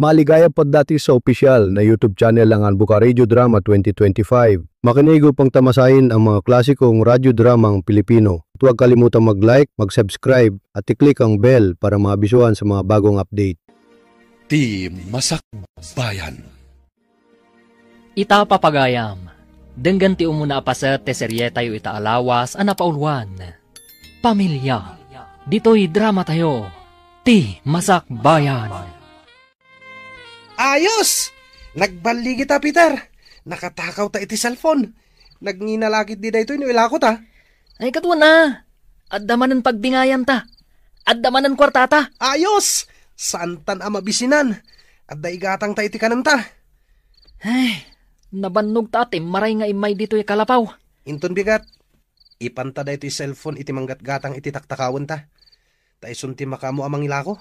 Maligaya pod dati sa opisyal na YouTube channel ng Buka Radio Drama 2025. Makinigo pang tamasahin ang mga klasikong radyo dramang Pilipino. Huwag kalimutang mag-like, mag-subscribe at i-click ang bell para maabisuhan sa mga bagong update. Ti Masak Bayan. Ita papagayam. Denggan ti umuna pa sa teserye tayo itaalawas anapauluan. Pamilya. Dito'y drama tayo. Ti Masak Bayan. Ayos! Nagbaligi kita, Peter. Nakatakaw ta iti cellphone. Nagninalakit di da ito inuilakot, ha? Ay katuwa na. Addaman ng pagbingayan ta. Addaman ng kwartata. Ayos! Saan tan amabisinan? At daigatang ta iti kananta. Ay, nabannog ta ati maray nga imay dito kalapaw. Inton bigat. Ipanta da iti cellphone iti manggat-gatang iti taktakawan ta. Taisun ti makamo amang ilako.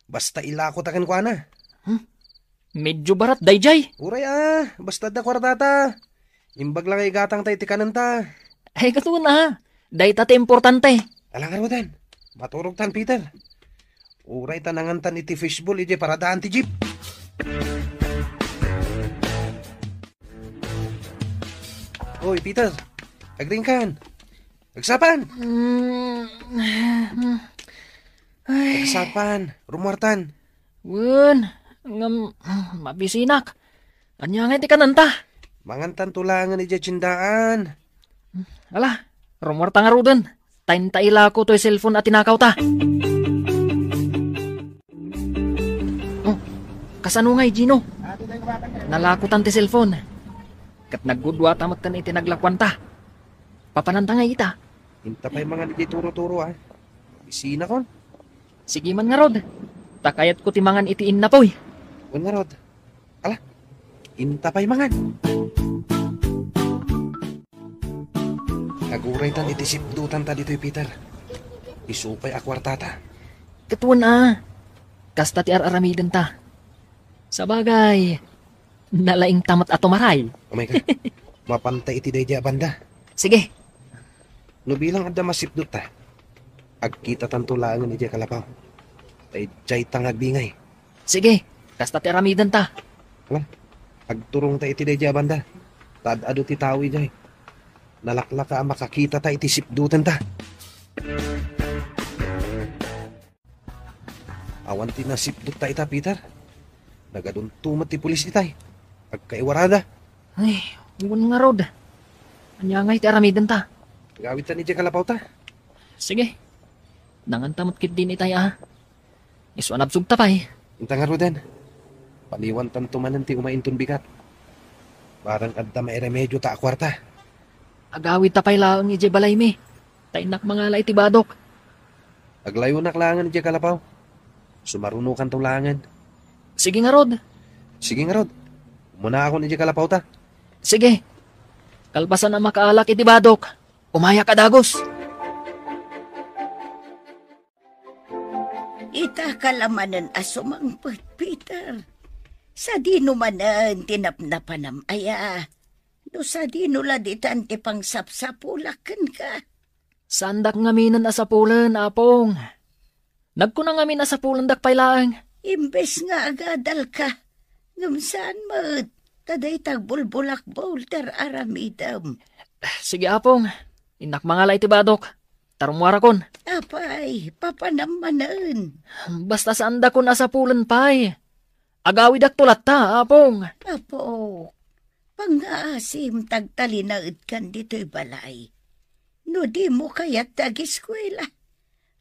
Basta ilako ta kan kwa na. Medyo barat, dayjay. Uray basta da kwartata. Imbag lang ay gatang tayo tikanan ta. Ay, katuwa na. Day tate importante. Alangan mo tan. Maturog tan, Peter. Uray tanangan tan iti fishbowl iti paradaan ti jeep. Hoy, Peter. Agring kan. Agsapan. Agsapan. Rumuartan. Wen. Ngam, mabisinak. Anya nga iti kananta. Mangantan tulangan iti cindaan. Ala, rumorta nga ruden. Taintaila ko to'y cellphone at tinakaw ta. Oh, kasano nga'y Gino? Nalakutan ti cellphone. Kat naggudwa tamat kan iti naglakwan ta. Papananta nga ita. Hinta pa'y mga iti turo-turo Bisina kon. Sige man nga rod. Takayat ko ti mangan itiin na po'y. Nga rod. Ala, inta pa'y mangan. Naguray tan iti sipdutan ta dito'y Peter. Isupay akwartata. Katuan na. Kasta ti araramiden ta. Sa bagay, nalaing tamat ato maray. Oh my God. Mapantay iti dayja banda. Sige. No bilang adda masipdut ta. Agkita tantulangan iti kalapaw. Tay jay tangag bingay. Sige. Kasta ti aramidan ta. Wala. Agturong ta iti dayja banda. Tad-ado ti tawi jay. Nalaklaka ang makakita ta iti sipdutan ta. Awan ti na sipdut ta ita, Peter. Nagadun tumat ti pulis itay. Agkaiwarada. Ay, huwag nga rod. Anya nga iti aramidan ta. Gawit ta ni jay kalapaw ta. Sige. Nangantamot kit din itay Iswanab sugta pa Inta nga roden. Paliwan tanto manan ti umainton bigat. Barang adda may remedyo ta akwarta. Agawid tapay laang ije balay mi. Tainak mga iti badok. Aglayo naklangan ije kalapaw. Sumarunukan tulangan. Sige nga rod. Sige nga rod. Muna ako ije kalapaw ta. Sige. Kalpasan na makaalak iti badok. Umaya ka dagos. Ita kalamanan asumangpet, Peter. Sa dino manan tinapnapanam aya. No sa dino laditan ti pang sapsapulakan ka. Sandak ngaminan asapulan, apong. Nagkunang ngamin asapulan dakpailaang. Imbes nga agadal ka. Ngumsaan mo't taday tagbulbulak bolter aramidam. Sige, apong. Inak mga lay ti badok. Tarumwara kon. Apay, papanamanan. Basta saan da kon asapulan pay. Agawid ak tulat ta, apong. Apo, pang-aasim tagtalinaid kan dito'y balay. No di mo kaya't tag-eskwela.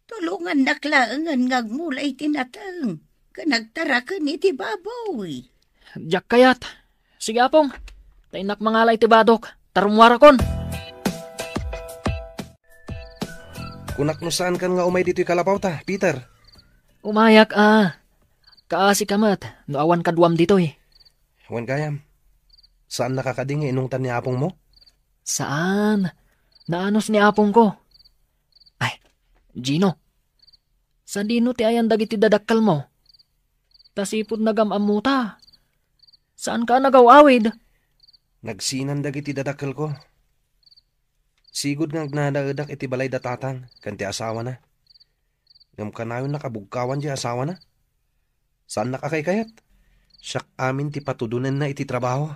Tulungan naklaangan ngagmulay tinatang. Kanagtarakan iti baboy. Diyak kayat. Sige, apong. Tainak mga lay ti badok. Tarumwara kon. Kunak no saan kan nga umay dito'y kalapaw ta, Peter? Umayak Kaasi kamat. No awan kaduam dito'y. Wan gayam. Saan nakakadingi inungtan ni apong mo? Saan? Naanos ni apong ko. Ay, Gino. Sa dino ti ayan dagiti dadakkal mo. Tasipod nagamamuta. Saan ka nagawawid? Nagsinan dagiti dadakkel ko. Sigud nga agnadaadak iti balay datatang, kanti asawa na. Ngam kanayon nakabugkawan di asawa na. Saan nakakaykayat? Siyak amin ti patudunan na iti trabaho.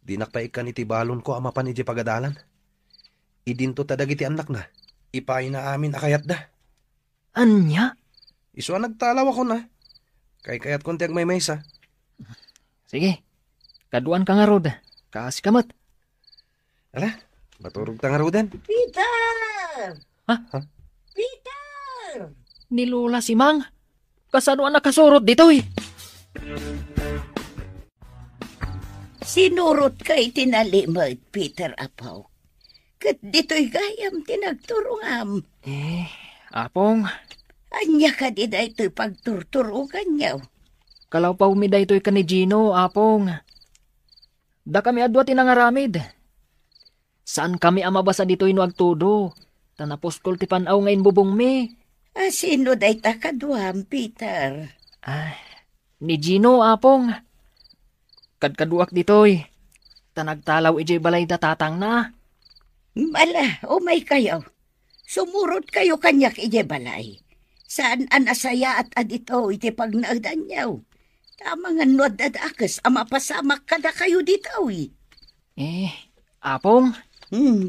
Di nakpaikan iti balon ko amapan iti pagadalan. Idinto tadag iti anak na. Ipay na amin akayat da. Anya? Iso nagtalaw ako na. Kayat konti ag may maysa. Sige, kaduan ka nga rod. Kaasi kamot. Ala, maturog ta nga roden. Peter! Ha? Peter! Ni Lola si Mang. Kasano ang nakasurot dito eh? Sinurot kay tinalimod, Peter Apaw. Kat dito'y gayam tinagturungam. Apong, Anya ka di da ito'y pagturturugan niyaw. kalaw pa humida ito'y ka ni Gino, Apong. Da kami adwa tinangaramid. Saan kami amabasa dito'y no agtudo? Tanapos kol ti panaw ngayon bubong mi. Sino day takadwam, Peter? Ni Gino, Apong. Kadkaduak dito'y. Tanagtalaw ijay balay da tatang na. Mala, umay kayo. Sumurot kayo kanyak ije balay. Saan anasaya at adito iti pagnaagdan niyaw. Tama nga nuad dadakas, ama pasamak kada kayo dito Apong,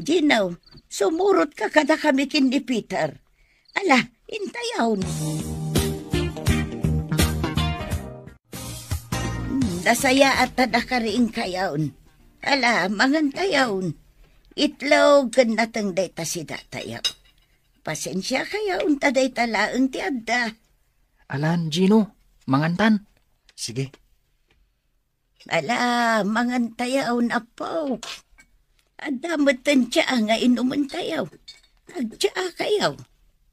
Ginaw, sumurot ka kada kami kin ni Peter. Ala, intayaw. Nasaya at tadakariing kayaon. Ala, mangantayaon. Itlaw kan natang dayta si datayaw. Pasensya kayaon taday talaang ti adda. alan Gino, mangantan. Sige. Ala, mangantayaw na po. Adamot tansya nga inuman tayaw. Nagtya kayaw.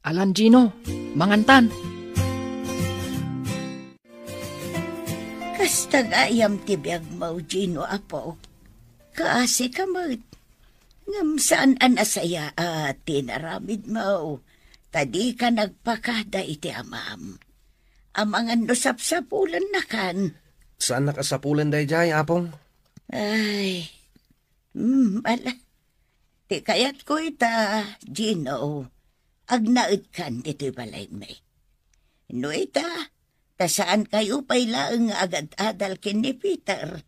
Alan Gino, mangantan. Kastag ayam tibiyag mo, Gino, apo. Kaasi kamot. Ngam saan anasaya at tinaramid mo. Tadi ka nagpakada iti amam. Amangan no sapsapulan na kan. Saan nakasapulan day jay, Apong? Ay, ala. Ti kayat ko ita, Gino. Agnaid kan dito'y balay may. No ita, tasaan kayo pa'y laang agad adal kin ni Peter.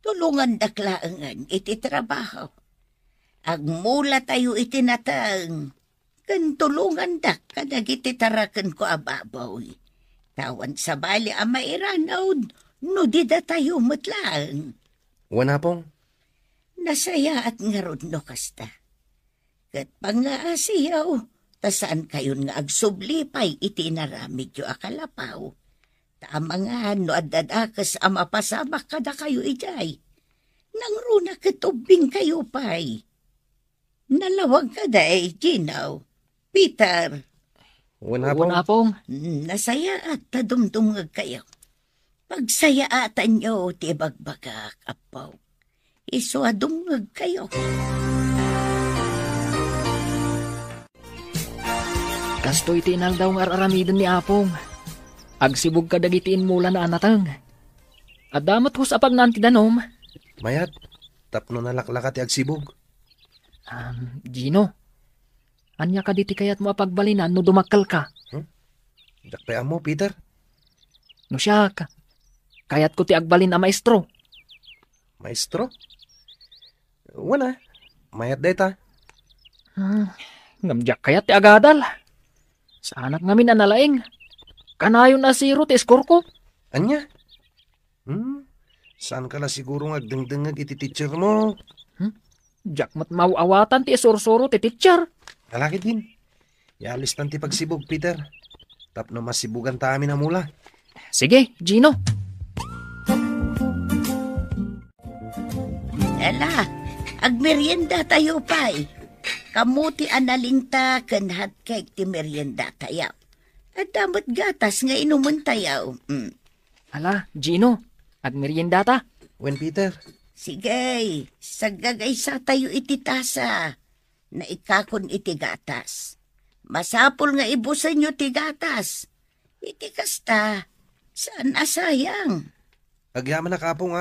Tulungan daklaangan iti trabaho. Agmula tayo itinatang. Kan tulungan dak kadag ititarakan ko ababaw. Tawan sa bali amairanaw, no di da tayo matlang. Wana, Apong? Nasaya at ngarod no kasta. Kat pangaasiyaw, tasaan kayon nga agsublipay itinaramid yo akalapaw. Tama nga no adadakas ama pasamak kada kayo ijay. Nang runa katubing kayo pay. Nalawag ka day, Ginaw. Peter. Wana, Apong? Apong, Nasaya at tadumdumag kayo. Pagsayaatan nyo, tibagbagak, apaw. Iswadumag kayo. kastoy tinal daw nga aramidon ni Apong. Agsibog ka dagitiin mula na anatang. Adamat ko sa pagnanti danom. Mayat, tapno nalaklaka ti agsibog. Gino, anya ka diti kayat mo apagbalinan no dumakal ka. Dakpaya mo, Peter. No siya ka. Kayat ko ti agbalin a maestro. Maestro? Wana, mayat data. Ngamjak kayat ti agadal. Sa anak ngamin analaing. Kanayon na si Ruth eskorko. Anya? Saan ka la siguro agdengdengag iti teacher mo? Jak mat mauawatan ti esorsoro ti teacher. Alaki din. Yalis tan ti pagsibog, Peter. Tapno masibugan ta amin na mula. Sige, Gino. Ala, agmerienda tayo pa'y. Kamuti analingta kanhat kay ti merienda tayo. At damot gatas nga inuman tayo. Ala, Gino, agmerienda ta. When, Peter? Sige, sagagay sa tayo iti tasa. Na ikakon iti gatas. Masapol nga ibusan nyo ti gatas. Iti kasta, saan asayang? Agyaman na kapong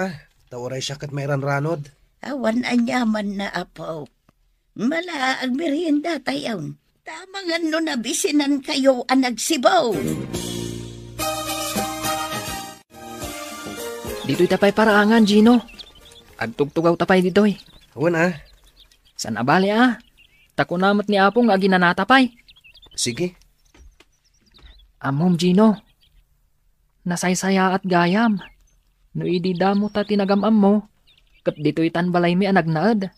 Tawaray siya kat mayran ranod. Awan anyaman na apaw. Mala ang merienda tayo. Tama nga no nabisinan kayo ang nagsibaw. Dito'y tapay paraangan, Gino. Agtugtugaw tapay dito'y. Huwag na. San abali Takunamat ni Apong nga ginanatapay. Sige. Amom, Gino. Nasaysaya at gayam. No ididamo ta tinagamam mo. Kat dito'y tanbalay mi anagnaad.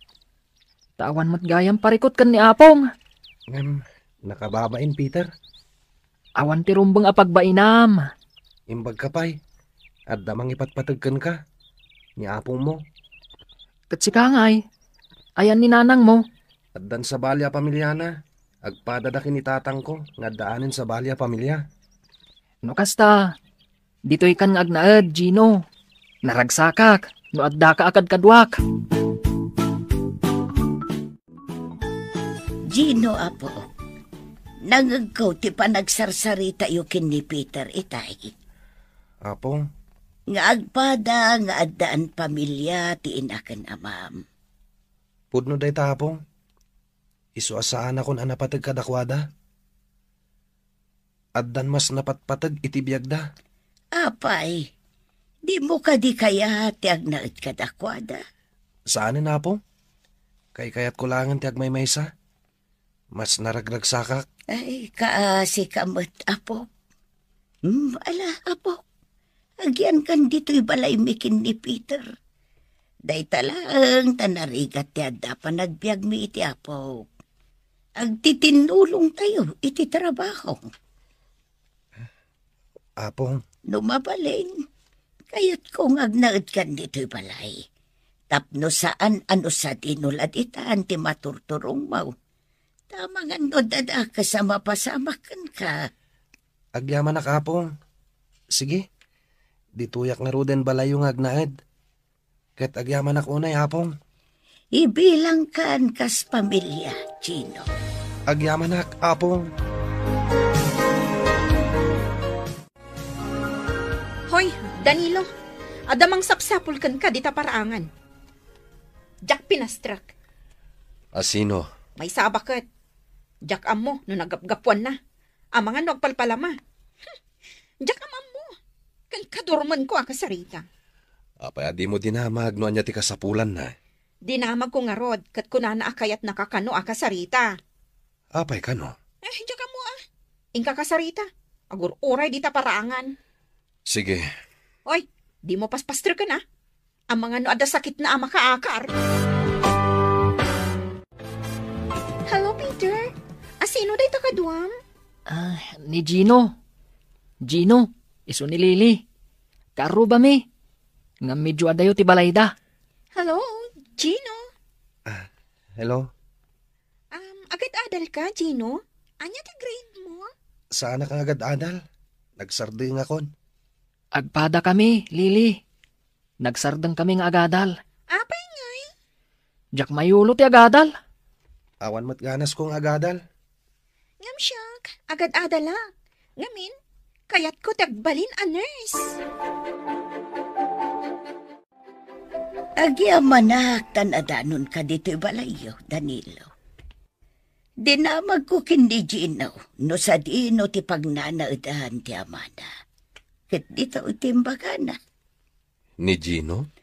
Tawan mo't gayam parikot kan ni Apong. Nakababain, Peter. Awan ti rumbang apagbainam. Imbag ka pa'y. At damang ipatpatagkan ka. Ni apong mo. Kat si Kangay. Ayan ni nanang mo. At dan sa balya pamilyana. Agpadadakin ni tatang ko. Nga daanin sa balya pamilya. No kasta. Dito'y kan nga agnaad, Gino. Naragsakak. No adda ka akad kadwak. Gino, apo. Nangagkaw ti panagsarsarita yukin ni Peter itay. Apong, Nga agpada nga addaan pamilya ti inaken amam. pudno day tapong. Isuasaan akong anapatag kadakwada. At dan mas napatpatag itibiyag da. Apay, di mo ka di kaya ti agnaid kadakwada. Saanin apong? Kay kayat kulangan ti agmaymaysa. Mas naragragsakak. Ay, kaasi kamot, apo. Ala, apo. Agyan kan dito'y balay mikin ni Peter. Day talang tanarigat ti adda pa nagbiag mi iti apo. Agtitinulong tayo iti trabaho. Apong, Numabalin, kayat kong agnaid kan dito'y balay. Tapno saan ano sa dinulad itaan ti maturturong mau. Tamang ano dada kasama pasamakan ka. agyaman na kapong. Sige, dituyak nga ruden balay yung agnaed. Kat agyaman na kunay apong. Ibilang kan kas pamilya, Gino. Agyaman na apong. Hoy, Danilo. Adamang sapsapul kan ka dita paraangan. Jack pinastrak. Asino? May sabakit. Jack amo no nagapgapuan na. Amangan no agpalpalama. Jack amam mo. Kan kadurman ko akasarita. Apay, di mo dinamag no anya ti kasapulan na. Dinamag ko nga rod kat kunana akayat nakakano akasarita. Apay ka no? Jack amo Ingka kasarita. Agur uray dita paraangan. Sige. Hoy, di mo paspastro ka na. Amangan no ada sakit na ama kaakar. Hello, Peter. Asino day takaduam? Ni Gino. Gino, iso ni Lily. Karo ba mi? Nga medyo adayo ti balayda. Hello, Gino. Hello? Agad adal ka, Gino? Anya ti grade mo? Saan ka agad adal? Nagsarding akon. Agpada kami, Lily. Nagsardang kami nga agadal. Apay ngay. Jack mayulo ti agadal. Awan mat ganas kong agadal. Ngam siyak, agad adala. Ngamin, kayat ko tagbalin a nurse. Agyamanak tanadanon ka dito'y balayo, Danilo. Dinamag ko kindi Gino, no sa dino ti pagnanaadahan ti amana. Kat dito utimbagana. Ni Gino?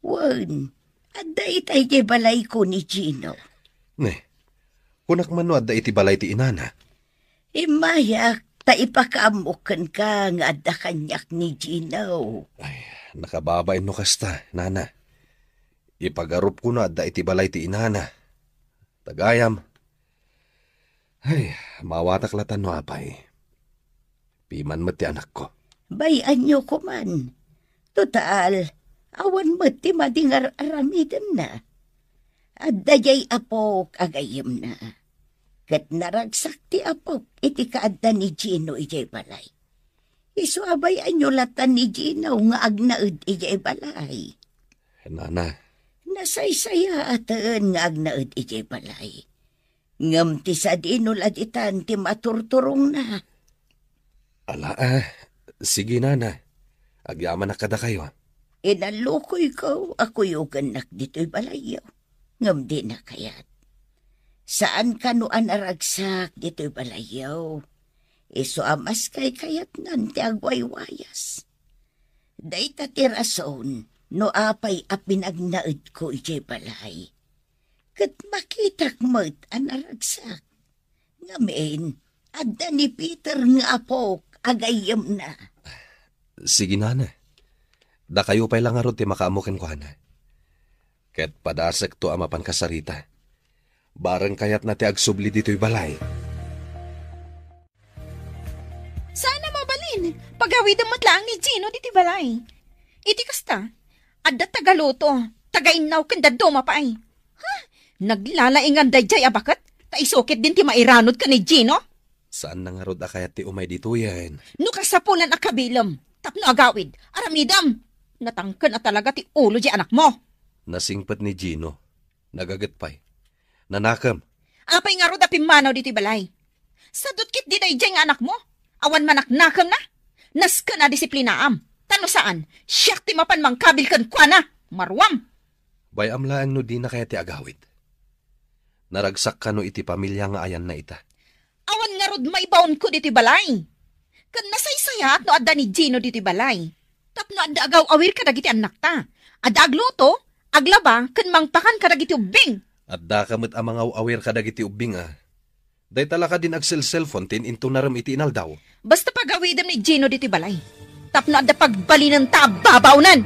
Wan, adda itay di balay ko ni Gino. Ne, kunak man no adda iti balay ti inana. Imayak, ta ipakaamukan ka nga adda kanyak ni Gino. Ay, nakababain no kasta, nana. Ipagarup ko na adda iti balay ti inana. Tagayam. Ay, mawataklatan no apay. Piman mo ti anak ko. Bayan nyo ko man. Total, awan mo ti madingar aramidan na. At dayay apok agayim na. Kat naragsak ti apok iti kaadda ni Gino ijay balay. Isu abayan nyo latan ni Gino nga agnaud ijay balay. Nana, Nasaysaya atan nga agnaud ijay balay. Ngam ti sa dinuladitan ti maturturong na. ala sige nana. Agyaman na kada kayo. Inalukoy ko ako yung ganak dito'y balayo. Ngam di na kayat. Saan ka no anaragsak dito'y balayo? Iso amas kay kayat nan ti agwaywayas. Dayta ti rason no apay a pinagnaed ko iti balay. Kat makitak mo't anaragsak. Ngamin, adda ni Peter nga apok agayam na. Sige na. Da kayo pa'y lang arot ti makaamukin ko na. Ket padasek to amapan kasarita. Barang kayat na ti agsubli dito'y balay. Sana mabalin. Pagawid mo't lang ni Gino diti balay. Iti kasta, adda tagaluto, tagainaw kanda dumapay. Ha? Naglalaingan dayjay abakat? Taisukit din ti mairanod ka ni Gino? Saan na nga rod akayat ti umay dito yan? Nukasapulan akabilam. Tapno agawid. Aramidam. Natangkan na talaga ti ulo di anak mo. Nasingpat ni Gino. Nagagat pa'y. Nanakam. Apay nga ro da pimanaw diti balay. Sadot kit di dayjay nga anak mo. Awan manaknakam na. Naska na disiplinaam. Tano saan? Siyak ti mapan mangkabil kan kwa na. Marwam. Bayam laang no di na kaya ti agawid. Naragsak ka no iti pamilya nga ayan na ita. Awan nga rod maibaon ko diti balay. Kan nasaysaya at no adda ni Gino diti balay. Tapno adda agaw awir ka dagiti anak ta. Adda agluto, aglaba, kan mangpakan ka dagiti ubing. Adda kamot amang awir ka dagiti ubing Day talaka din cellphone tin into naram iti inaldaw. Basta pagawidam ni Gino diti balay. Tapno adda pagbali ng tababawnan.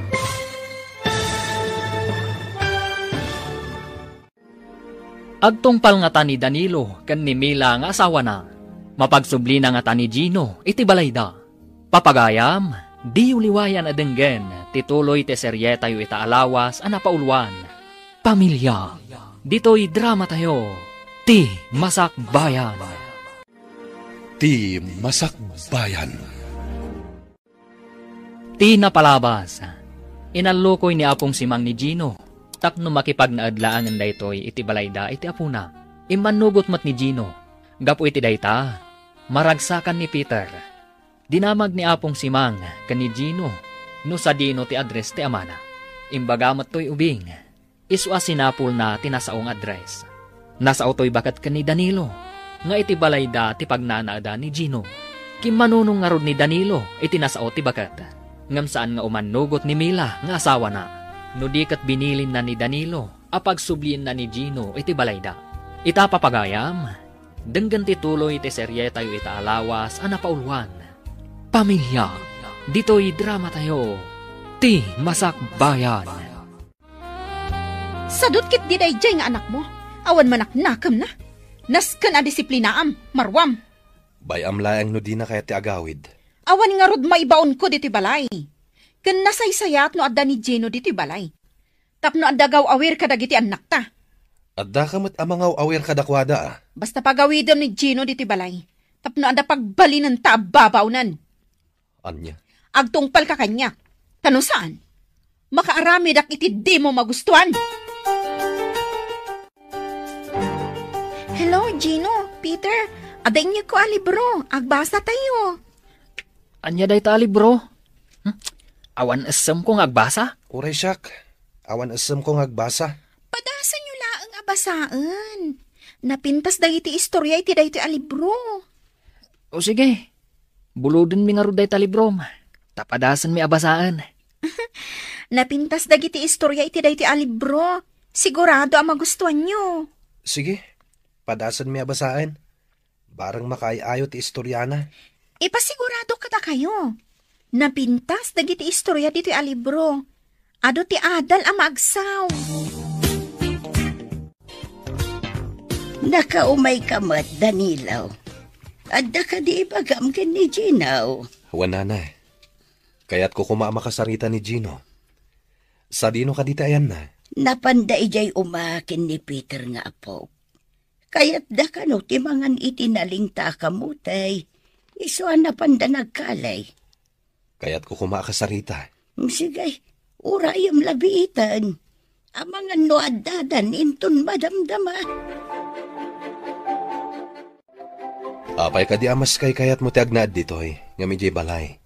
Agtungpal nga ta ni Danilo ken ni Mila nga asawa na. Mapagsubli na nga ta ni Gino iti balay da. Papagayam, di uliwayan adenggen, tituloy te serye tayo ita alawas anapaulwan. Pamilya, dito'y drama tayo. Ti Masak Bayan. Ti Masak Bayan. Ti napalabas. Inalukoy ni apong simang ni Gino. Tapno makipagnaadlaangan da ito'y iti balayda iti apuna. Imanugot mat ni Gino. Gapo iti dayta. Maragsakan ni Peter. Dinamag ni apong simang kan ni Gino. No sa dino ti address ti amana. Imbagamat to'y ubing. Iswa sinapul na tinasaong address. Nasa auto'y bakat kan ni Danilo. Nga iti balayda ti pagnanaada ni Gino. Kimanunong nga rod ni Danilo iti nasao ti bakat. Ngam saan nga umanugot ni Mila nga asawa na. No di kat binilin na ni Danilo, apag subliin na ni Gino iti balayda. Ita papagayam, denggan tituloy iti serye tayo ita alawas anapaulwan. Pamilya, dito'y drama tayo. Ti Masak Bayan. Sadot kit di dayjay nga anak mo. Awan manaknakam na. Naska na disiplinaam, marwam. Bayam laang no di na kaya ti agawid. Awan nga rod maibaon ko diti balay. Kan nasaysayat no adda ni Gino diti balay. Tapno adda gaw awir ka dagiti anak ta. Adda kamot amangaw awir kadakwada Basta pagawidam ni Gino diti balay. Tapno adda pagbali ng tababawnan. Anya? Agtungpal ka kanya. Tano saan? Makaarami dak iti di mo magustuhan. Hello, Gino, Peter. Aday niyo ko alibro. Agbasa tayo. Anya day ta libro? Awan asem ko agbasa? Uray siyak. Awan asem ko agbasa. Padasan nyo laang abasaan. Napintas dagiti istorya iti dayto alibro. O sige, buludin mi nga ro day ta libro. Tapadasan mi abasaan. Napintas dagiti istorya iti dayto alibro. Sigurado ang magustuhan nyo. Sige, padasan mi abasaan. Barang makaayayo ti istoryana. Ipasigurado kada kayo. Napintas dagiti istorya dito alibro. Ado ti adal ang maagsaw. Nakaumay ka mat, Danilo. Adda ka di ibagam ken ni Gino. Wala na. Kaya't ko kumamakasarita ni Gino. Sa dino ka dita ayan na. Napanday jay umakin ni Peter nga apo. Kaya't da ka no timangan itinaling takamutay. Isuan na panda nagkalay. Kaya't ko kumakasarita. Sige, urayam labiitan. Amangan no addadan inton madamdama. Apay ka di amas kay kayat mo ti agnaad ditoy. Nga medyo balay.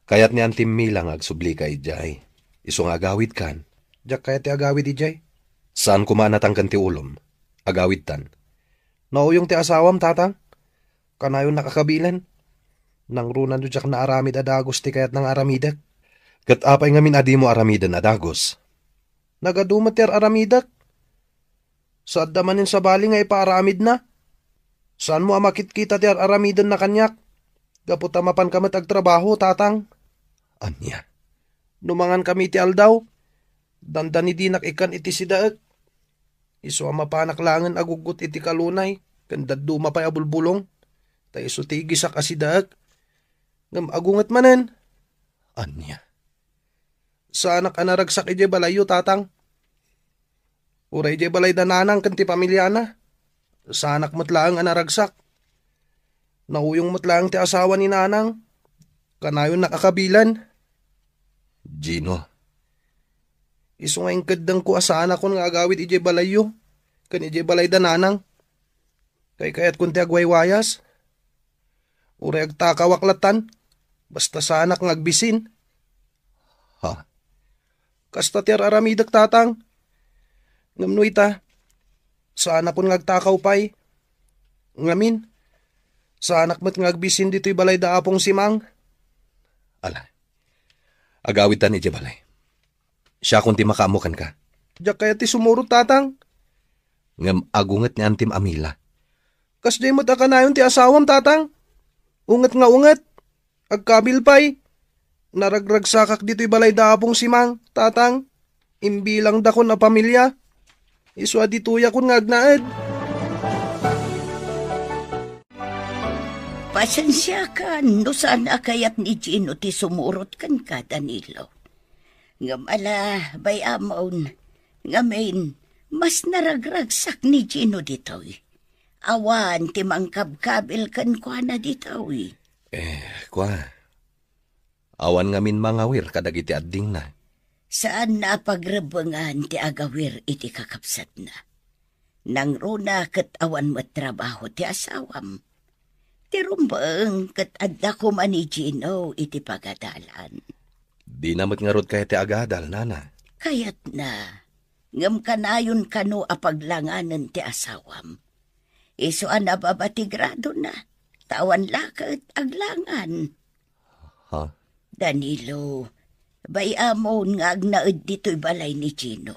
Kayat ni Antim Milang agsubli kay Jay. Iso nga agawid kan. Diyak kayat ti agawid ijay. Saan kumanatang kan ti ulom? Agawid tan. Nauyong ti asawam tatang? Kanayon nakakabilan? Nang runan do jak na aramid adagos ti kayat ng aramidak. Kat apay ngamin adi mo aramidan adagos. Nagadumat ti aramidak. Saad damanin sa bali nga ipaaramid na. Saan mo amakit-kita ti aramidan na kanyak? Gaputa mapan kamat agtrabaho, tatang. Anya, numangan kami ti aldaw. Dandan di nakikan iti sidaag. Iso mapanak langan agugot iti kalunay. Kandad duma pa'y abulbulong. Ta iso ti gisak asidaag. Ngam agungat manen. Anya, sa anak anaragsak ije balayo, tatang. Uray ije balay dananang kanti pamilyana. Sa anak matlaang anaragsak. Nauyong matlaang ti asawa ni nanang. Kanayon nakakabilan. Gino, iso nga ingkadang ko asana ko nga agawid ije balayo. Kan ije balay dananang. Kayat kunti agwaywayas. Uray agtakawaklatan. Basta sa anak ng agbisin. Ha? Kasta ti aramidak, tatang. Ngamno ita. Sa anak ko ngagtakaw pay. Ngamin. Sa anak mo't ngagbisin dito'y balay daapong simang. Ala. Agawid tan iti balay. Siya kung ti makaamukan ka. Diyak kaya ti sumurot, tatang. Ngam agungat ni Antim Amila. Kas di mo't akanayon ti asawam, tatang. Ungat nga ungat. Agkabil pay. Naragragsakak dito'y balay daapong simang, tatang. Imbilang dakon na pamilya. Iswa dituya kun nga agnaed. Pasensya ka, no saan akayat ni Gino ti sumurot kan ka, Danilo. Ngam ala, bay amon, ngamin, mas naragragsak ni Gino dito'y. Awan ti mangkabkabil kan kwa na dito'y. Kwa. Awan ngamin mangawir kadag iti adding na. Saan na pagrebengan ti agawir iti kakapsat na? Nang runa kat awan mo trabaho ti asawam. Ti rumbang kat adda ko man ni Gino iti pagadalan. Di namot nga rod kaya ti agadal, nana. Kayat na, ngam kanayon kano apaglanganan ti asawam. Iso an ababatigrado na, tawan lakat aglangan. Ha? Danilo, bayamon nga agnaed dito'y balay ni Gino.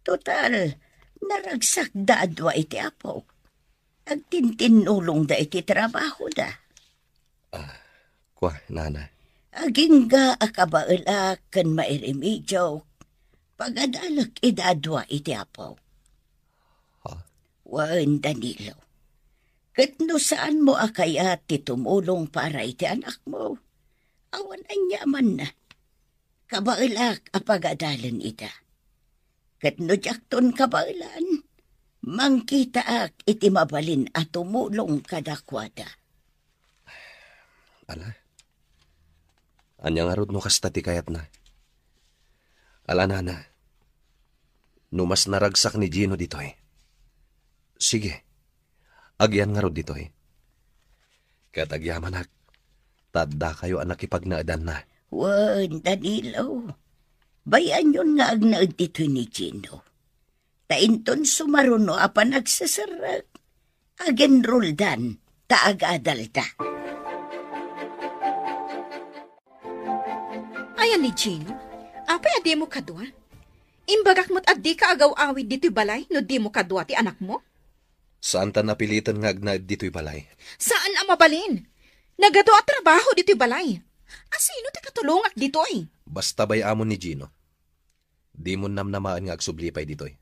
Total, naragsak daadwa iti apo. Agtintinulong da iti trabaho da. Kwa, nana. Aging ga akabaelak kan mairemidyo. Pagadalak idadwa iti apo. Ha? Wan, Danilo. Kat no saan mo akayat ti tumulong para iti anak mo? Awan anyaman na. Kabaelak apagadalan ida. Kat no jakton kabaelan, mangkita ak iti mabalin at tumulong kadakwada. Ala. Anyang arod no kasta ti kayat na. Ala, nana. No mas naragsak ni Gino dito'y. Sige. Agyan nga rod dito'y. Kat agyaman ak. Tadda kayo anak ipagnaadan na. Wan, Danilo. Bayan yun nga agnaad dito ni Gino. Tainton sumaruno apan nagsasarak. Agen roldan, taagadalda. Ayan ni Gino, apay adi mo kadwa? Imbagak mo't adi ka agaw-awid dito'y balay no di mo kadwa ti anak mo? Saan ta napilitan nga agnaad dito'y balay? Saan ang mabalin? Nagado at trabaho dito'y balay. Asino ti katulungak dito'y? Basta bay amon ni Gino. Di mo namnamaan nga agsublipay dito'y.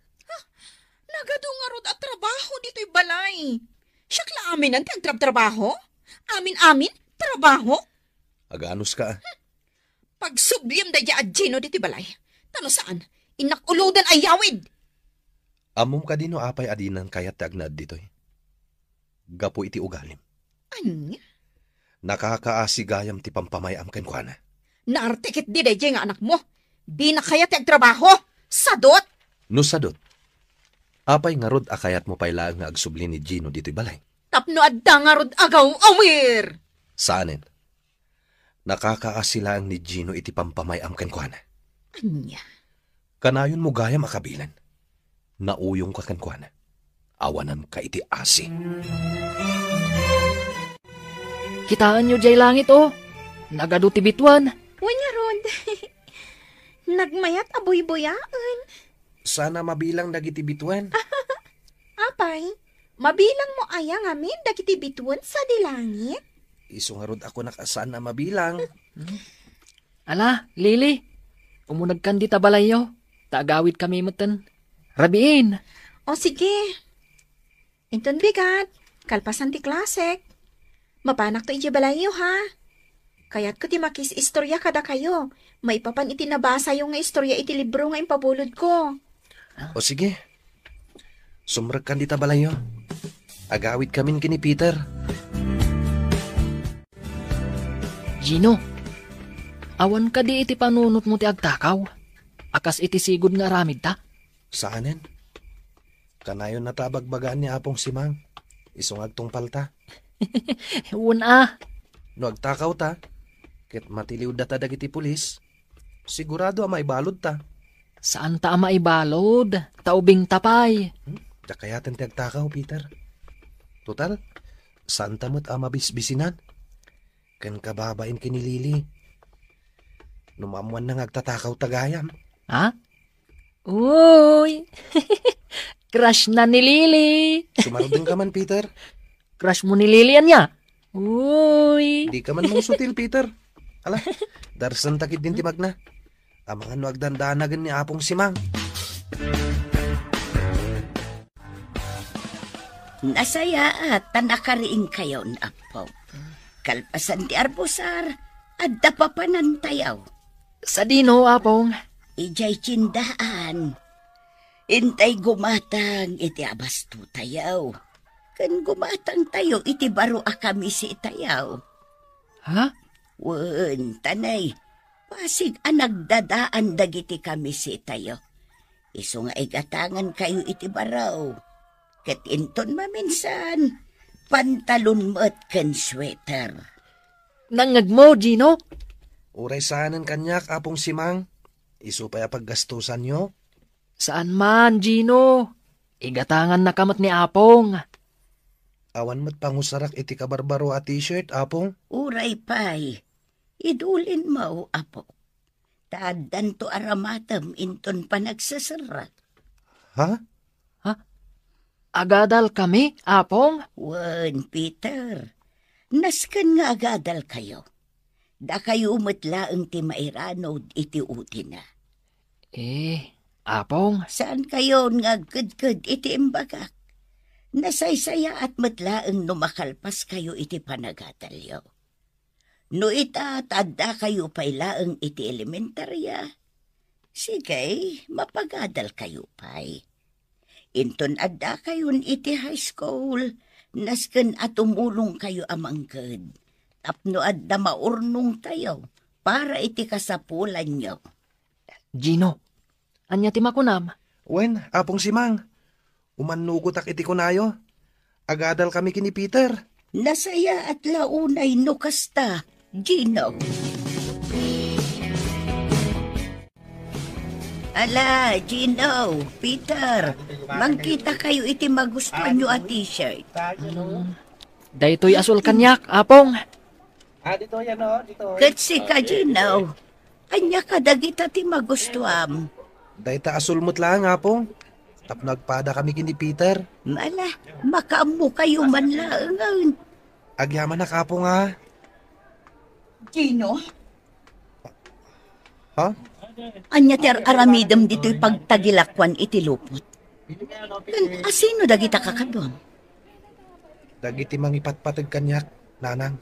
Nagado nga rod at trabaho dito'y balay. Siyakla amin ang trabaho? Amin-amin, trabaho? Aganos ka. Pag subliem da ya Gino dito'y balay. Tano saan? Inakuludan ayawid. Amom ka dino apay adinan kayat agnaad dito'y. Gapo iti ugalim. Anya? Nakakaasigayam ti pampamayam ken kuana. Naartikit di dahi nga anak mo. Di na kaya ti agtrabaho. Sadot! No sadot. Apay nga rod akayat mo paylaang nga agsubli ni Gino dito'y balay. Tapno adda nga rod agaw awir. Saanen? Nakakaasilaang ni Gino iti pampamayam ken kuana. Anya? Kanayon mo gayam akabilan. Nauyong ka ken kuana. Awanan ka iti asi. Kitaan nyo jay langit oh. Nagado ti bituan. Wanya rod. Nagmayat aboy-boyaan. Sana mabilang dagiti bituan. Apay, mabilang mo ayang amin dagiti bituan sa dilangit. Isungarod ako nakasaan na mabilang. Ala, Lili. Umunag kan di tabalayo. Taagawid kami matan. Rabiin. O sige. Inton bigat. Kalpasan ti klasek. Mapanak to iti balayo ha. Kaya't ko ti makis istorya kada kayo. May papan iti nabasa yung nga istorya iti libro nga impabulod ko. O sige. Sumrag kan dita balayo. Agawid kamin kini Peter. Gino, awan ka di iti panunot mo ti agtakaw. Akas iti sigod nga aramid ta. Saanen? Kanayon natabagbagaan ni Apong Simang. Isungag tong palta. Una, No agtakaw ta. Ket matiliw data dagiti pulis. Sigurado ang maibalod ta. saan ta maibalod? Taubing tapay. Dakayaten ti agtakaw, Peter. Total, saan tamot ang mabisbisinan? Kan kababain kinilili. Numamuan na agtatakaw tagayam. Ha? Uy! Crush na ni Lily. Sumarudin ka man, Peter. Crush mo ni Lily yan niya. Uy! Di ka man mong sutil, Peter. Ala, darsan takid din timag na. Ang mga nuagdandanagan ni Apong Simang. Nasaya at tanakariing kayo na po. Kalpasan ti arbusar at dapapanan tayaw. Sa dino, Apong. Ijay tindaan. Intay gumatang iti abasto tayaw. Kan gumatang tayo iti baro akami si tayaw. Ha? Wen, tanay. Pasig nagdadaan dagiti kami si tayo. Iso nga igatangan kayo iti baraw. Ket inton maminsan, pantalon mo at ken sweater. Nangag mo, Gino? Uray saanan kanyak, Apong Simang. Isu pa paggastusan nyo. Saan man, Gino? Igatangan na kamat ni Apong. Awan mo't pangusarak iti kabarbaro at t-shirt, Apong. Uray pay, idulin mo, apo. Taadan to aramatam inton pa nagsasarat. Ha? Agadal kami, Apong? Wen, Peter, nasken nga agadal kayo. Da kayo umatlaang ti mairano iti uti na. Apong? Saan kayo nga ked iti imbagak? Nasaysaya at matlaang numakalpas kayo iti panagadalyo. No ita tadda kayo pailaang iti elementarya. Sige, mapagadal kayo pay. Inton adda kayon iti high school, nasken at umulong kayo amangked. Tapno adda maurnong tayo para iti kasapulan nyo. Gino, anya ti makunam? Wen, Apong Simang. Umanugutak iti kunayo. Agadal kami kini Peter. Nasaya at launay no kasta, Gino. Ala, Gino, Peter, mangkita kayo iti magustuhan nyo a t-shirt. Daytoy asul kanyak, Apong. Dito yan o, dito. Katsi ka, Gino. Anya ka dagita ti magustuhan. Dayta asulmot lang, Apong. Tap nagpada kami kini Peter. Mala, makaamu kayo man lang. Agyaman na Kapong ha. Gino? Ha? Anya ter aramidam dito'y pagtagilakwan iti lupot. Asino dagita kakadwang? Dagiti mangipatpatag kanyak, nanang.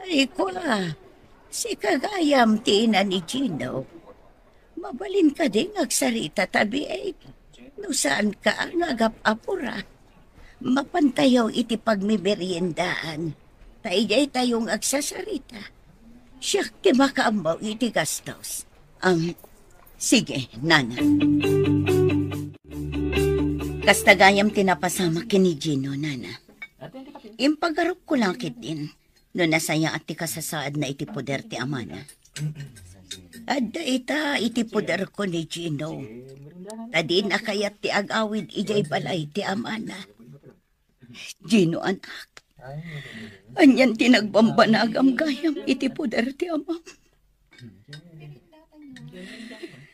Ay ko si kagayam ti ina ni Gino. Mabalin ka din agsarita tabi ay no saan ka ang agap-apura. Mapantayaw iti pagmimeriendaan. Taijay tayong agsasarita. Siyak ti makaamaw iti gastos. Sige, nana. Kastagayam tinapasama kini Gino, nana. Impagarok ko lang kitin. No nasaya at ti kasasaad na iti poder ti amana. Adda ita iti poder ko ni Gino. Tadi na kayat ti agawid ijay balay ti amana. Gino anak, Anyan tinagbambanagam gayam iti poder ti amam.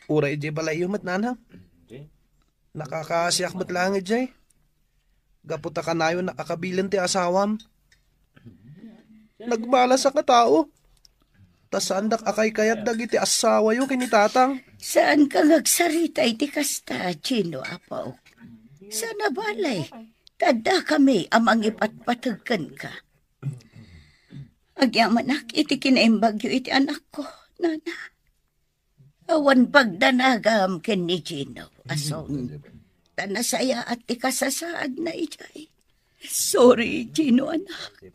Uray ije balay yumat nanang. Nakakasiyak mat langit jay. Gaputa ka na yun nakakabilin ti asawam. Nagmalas ang katao. Tasandak akay kayat dagiti asawa yu kinitatang. Saan ka ngagsarita iti kasta, Gino apaw? Sana balay, tada kami amang ipatpatagkan ka. Agyamanak iti kinaimbagyo iti anak ko, nana. Awan pagdanagam ken ni Gino, ason. Tanasaya at ikasasaad na ijay. Sorry, Gino anak.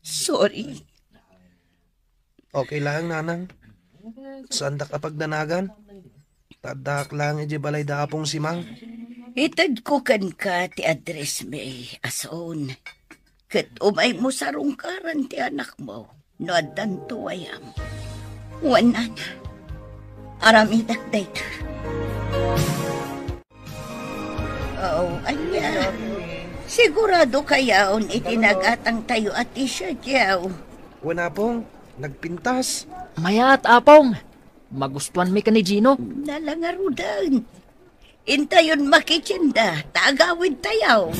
Sorry. Okay lang nanang. Sandak kapag danagan. Tadak lang ije balay daapong simang. Itad ko kan ka ti address may ason. Kat umay mo sa rungkaran ti anak mo. No adan tuwayam. Wanan. Aramidak dayta. Oh, anya. Sigurado kayaon itinagatang tayo at isya diyaw. Wala pong. Nagpintas. Mayat, apong. Magustuhan mi ka ni Gino. Nalangarudan. Intayon makichinda. Tagawid tayaw.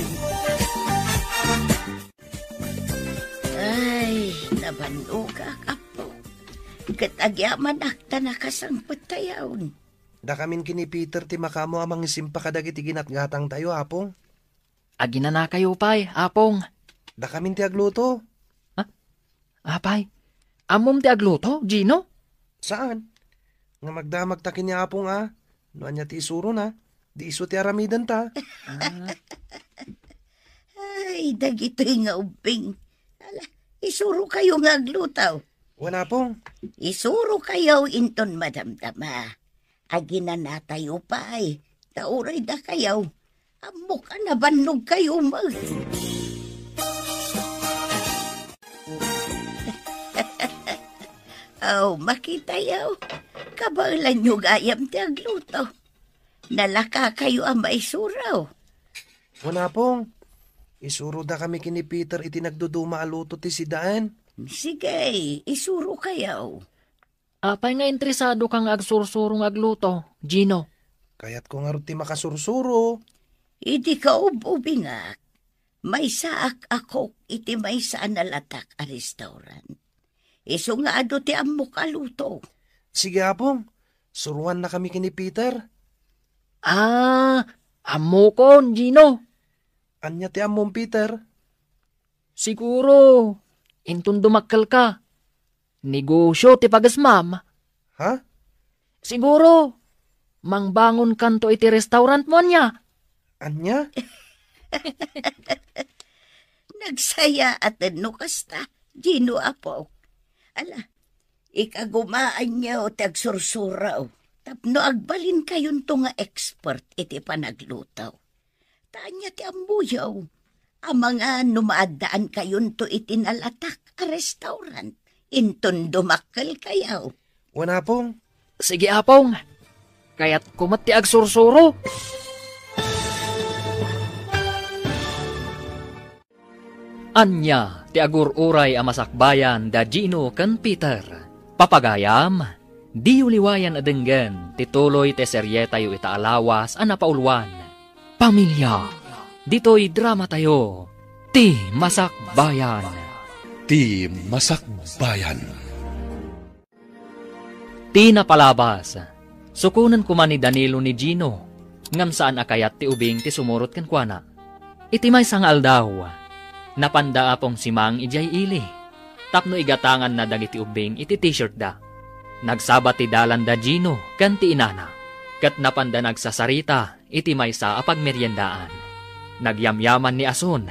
Ay, nabando ka, kapo. Katagyaman akta nakasangpot tayawn. Da kamin kini Peter ti makamo amang isimpa kadagiti ginatgatang tayo, apong. Agina na kayo, pay, apong. Da kamin ti agluto. Apay, amom ti agluto, Gino? Saan? Nga magdamag takin niya apong No anya ti isuro na. Di iso ti aramidan ta. Ay, dagito'y nga ubing. Ala, isuro kayo nga aglutaw. Wala pong. Isuro kayo inton madamdama. Agina na tayo pa ay. Tauray da kayo. Amok ka na bannog kayo mag. Oh, makita yaw. Kabalan nyo gayam ti agluto. Nalaka kayo ang maisuraw. Wala pong. Isuro da kami kini Peter iti nagduduma aluto ti sidaan. Sige, isuro kayo. Apay nga interesado kang agsursurong agluto, Gino. Kaya't ko nga rin ti makasursuro. Iti ka ubingak. May saak ako iti may saan nalatak a restaurant. Iso nga ado ti amok aluto. Sige apong. Suruan na kami kini Peter. Amo kon, Gino. Anya ti among Peter? Siguro, intun dumakkel ka. Negosyo ti pagasmam. Ha? Siguro, mangbangon kanto iti restaurant mo niya. Anya? Nagsaya at no kasta, Gino apo. Ala, ikagumaan niya o tagsursuraw. Tapno agbalin kayon to nga expert iti panaglutaw. Tanya ti ambuyaw. Ang mga numaadaan kayon to iti nalatak a restaurant. Inton dumakkel kayaw. Wala pong. Sige apong, kaya't kumat ti agsursuro. Anya ti agururay a masakbayan da Gino ken Peter. Papagayam, di uliwayan adenggen tituloy te serye tayo itaalawas a napaulwan. Pamilya, dito'y drama tayo, ti masakbayan. Ti Masakbayan. Ti napalabas, sukunan kuman ni Danilo ni Gino, ngam saan akayat ti ubing ti sumurot ken kuana. Iti may sangal daw, napanda apong simang ijay ili. Tapno igatangan na dagiti ubing iti t-shirt da. Nagsabat ti dalan da Gino ken ti inana. Kat napanda nagsasarita iti maysa a pagmeryendaan. Nagyamyaman ni ason.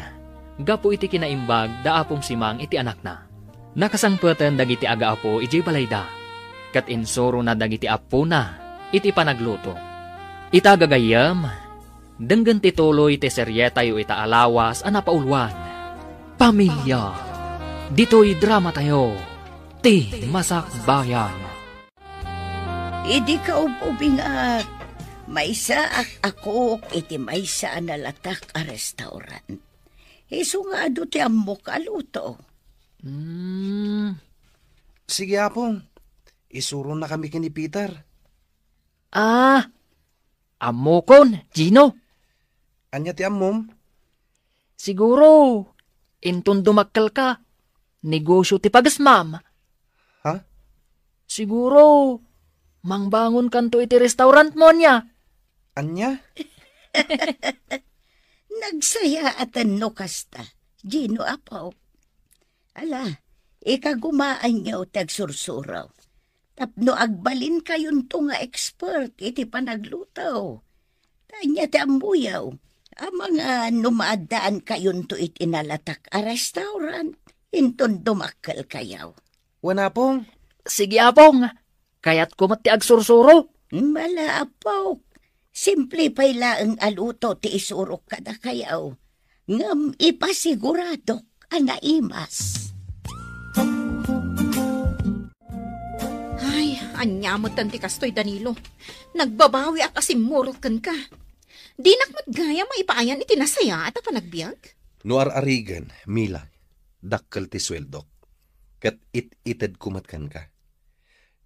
Gapo iti kinaimbag da apong simang iti anak na. Nakasangpeten dagiti aga-apo ijay balayda. Kat insuro na dagiti apo na iti panagluto. Itagagayam, denggan tituloy ti serye tayo itaalawas a napaulwan. Pamilya, dito'y drama tayo, ti masakbayan. Idi ka ubingak. May saak ako iti may saan nalatak a restaurant. Iso nga ado ti amok aluto. Sige, Apong. Isuro na kami kini Peter. Amokon, Gino. Anya ti ammom? Siguro, inton dumakkel ka, negosyo ti pagasmam. Ha? Siguro, mangbangon kanto iti restaurant mo niya. Anya? Nagsaya atan no kasta. Gino apaw. Ala, ikagumaan niyo tagsursuraw. Tapno agbalin kayon to nga expert iti panaglutaw. Tanya ti ambuyaw. Ang mga numaadaan kayon to iti nalatak a restaurant. Inton dumakkel kayaw. Wana, Apong. Sige, Apong. Kaya't kumat ti agsursuro. Mala apaw. Simple pa'y laang aluto ti isurok kada kayaw. Ngam ipasiguradok anaimas. Ay, anyamot tanti kastoy, Danilo. Nagbabawi at asimurot ka. Di nakmatgaya maipaayan iti nasaya at panagbiag. No ar-arigan, Mila, dakkel ti sweldok. Kat it-ited kumatkan ka.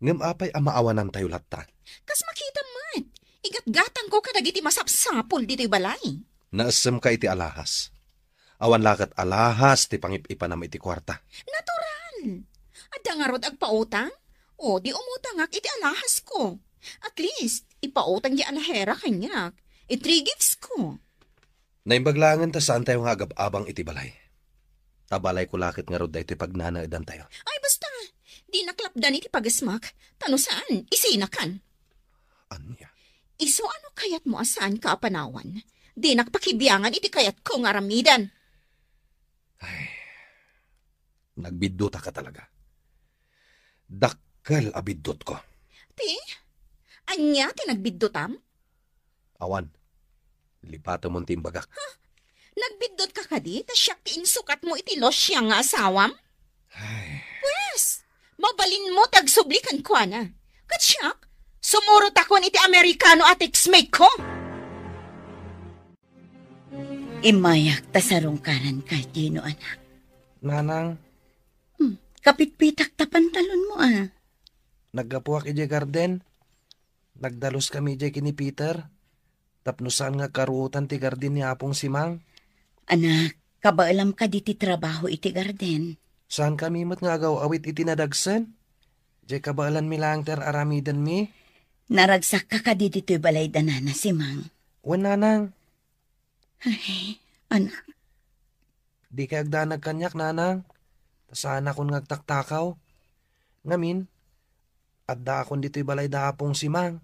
Ngam apay amaawanan tayo latta. Kas makita man, igat-gatang ko kadagiti masapsapol dito'y balay. Naasam ka iti alahas. Awan lakat alahas ti pangip-ipanam iti kwarta. Natural. Adda nga rod agpautang? O di umutang iti alahas ko. At least, ipautang di alahera kanyak. I-3 gifts ko. Naimbaglangan ta saan tayo nga agab-abang iti balay. Tabalay ko lakit nga rod da iti pagnanaadan tayo. Ay basta, di naklapdan iti pagasmak. Tano saan? Isinakan. Anya? Iso ano kayat mo asaan ka panawan? Di nakpakibiyangan iti kayat ko nga ramidan. Ay, nagbiddo ta ka talaga. Dakkel abiddot ko. Ti, anya ti nagbiddotam? Awan, lipata mong timbagak. Nagbiddot ka kadi, tas siya pinsukat mo iti losya nga asawam? Ay, Yes, mabalin mo tagsublikan ko na. Katsyak, sumurot ako iti Amerikano at ex-mate ko. Imayak tasarungkaran ka, Gino anak. nanang, Kapitpitak ta pantalon mo naggapuak ije garden. Nagdalos kami ije kini Peter. Tapnusan nga karuutan ti garden ni Apong Simang. Anak, kabaalam ka di ti trabaho iti garden. Saan kami mat nga agaw awit iti nadagsen? Ije kabaalan mi lang ter aramidan mi. Naragsak ka di dito'y balay danana si Mang. Wan nanang, Ay, anak, di kay agdanag kanyak nanang. Tasana akong ngagtaktakaw. Ngamin, adda akong dito'y balay da Apong Simang.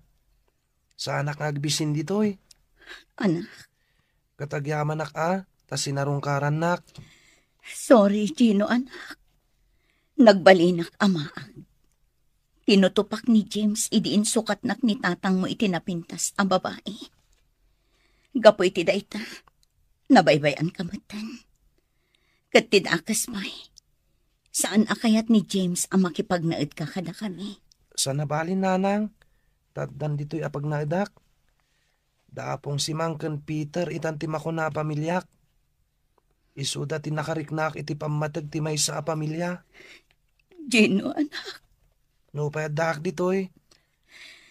Sana kang agbisin dito'y. anak. Katagyaman nak tas sinarungkaran nak. Sorry, Gino anak. Nagbalinak amaang. Tinutupak ni James idiin sukat nak ni tatang mo itinapintas ang babae. Gapo iti dayta. Nabaybayan kamatan. Katidakas may. Saan akayat ni James ang makipagnaid ka kada kami? Sa nabalin nanang, taddan dito'y apag naidak. Daapong si Mangken Peter itantim ako na pamilyak. Isuda ti nakariknak iti pamatag ti may sa pamilya. Gino anak. No payadak dito'y.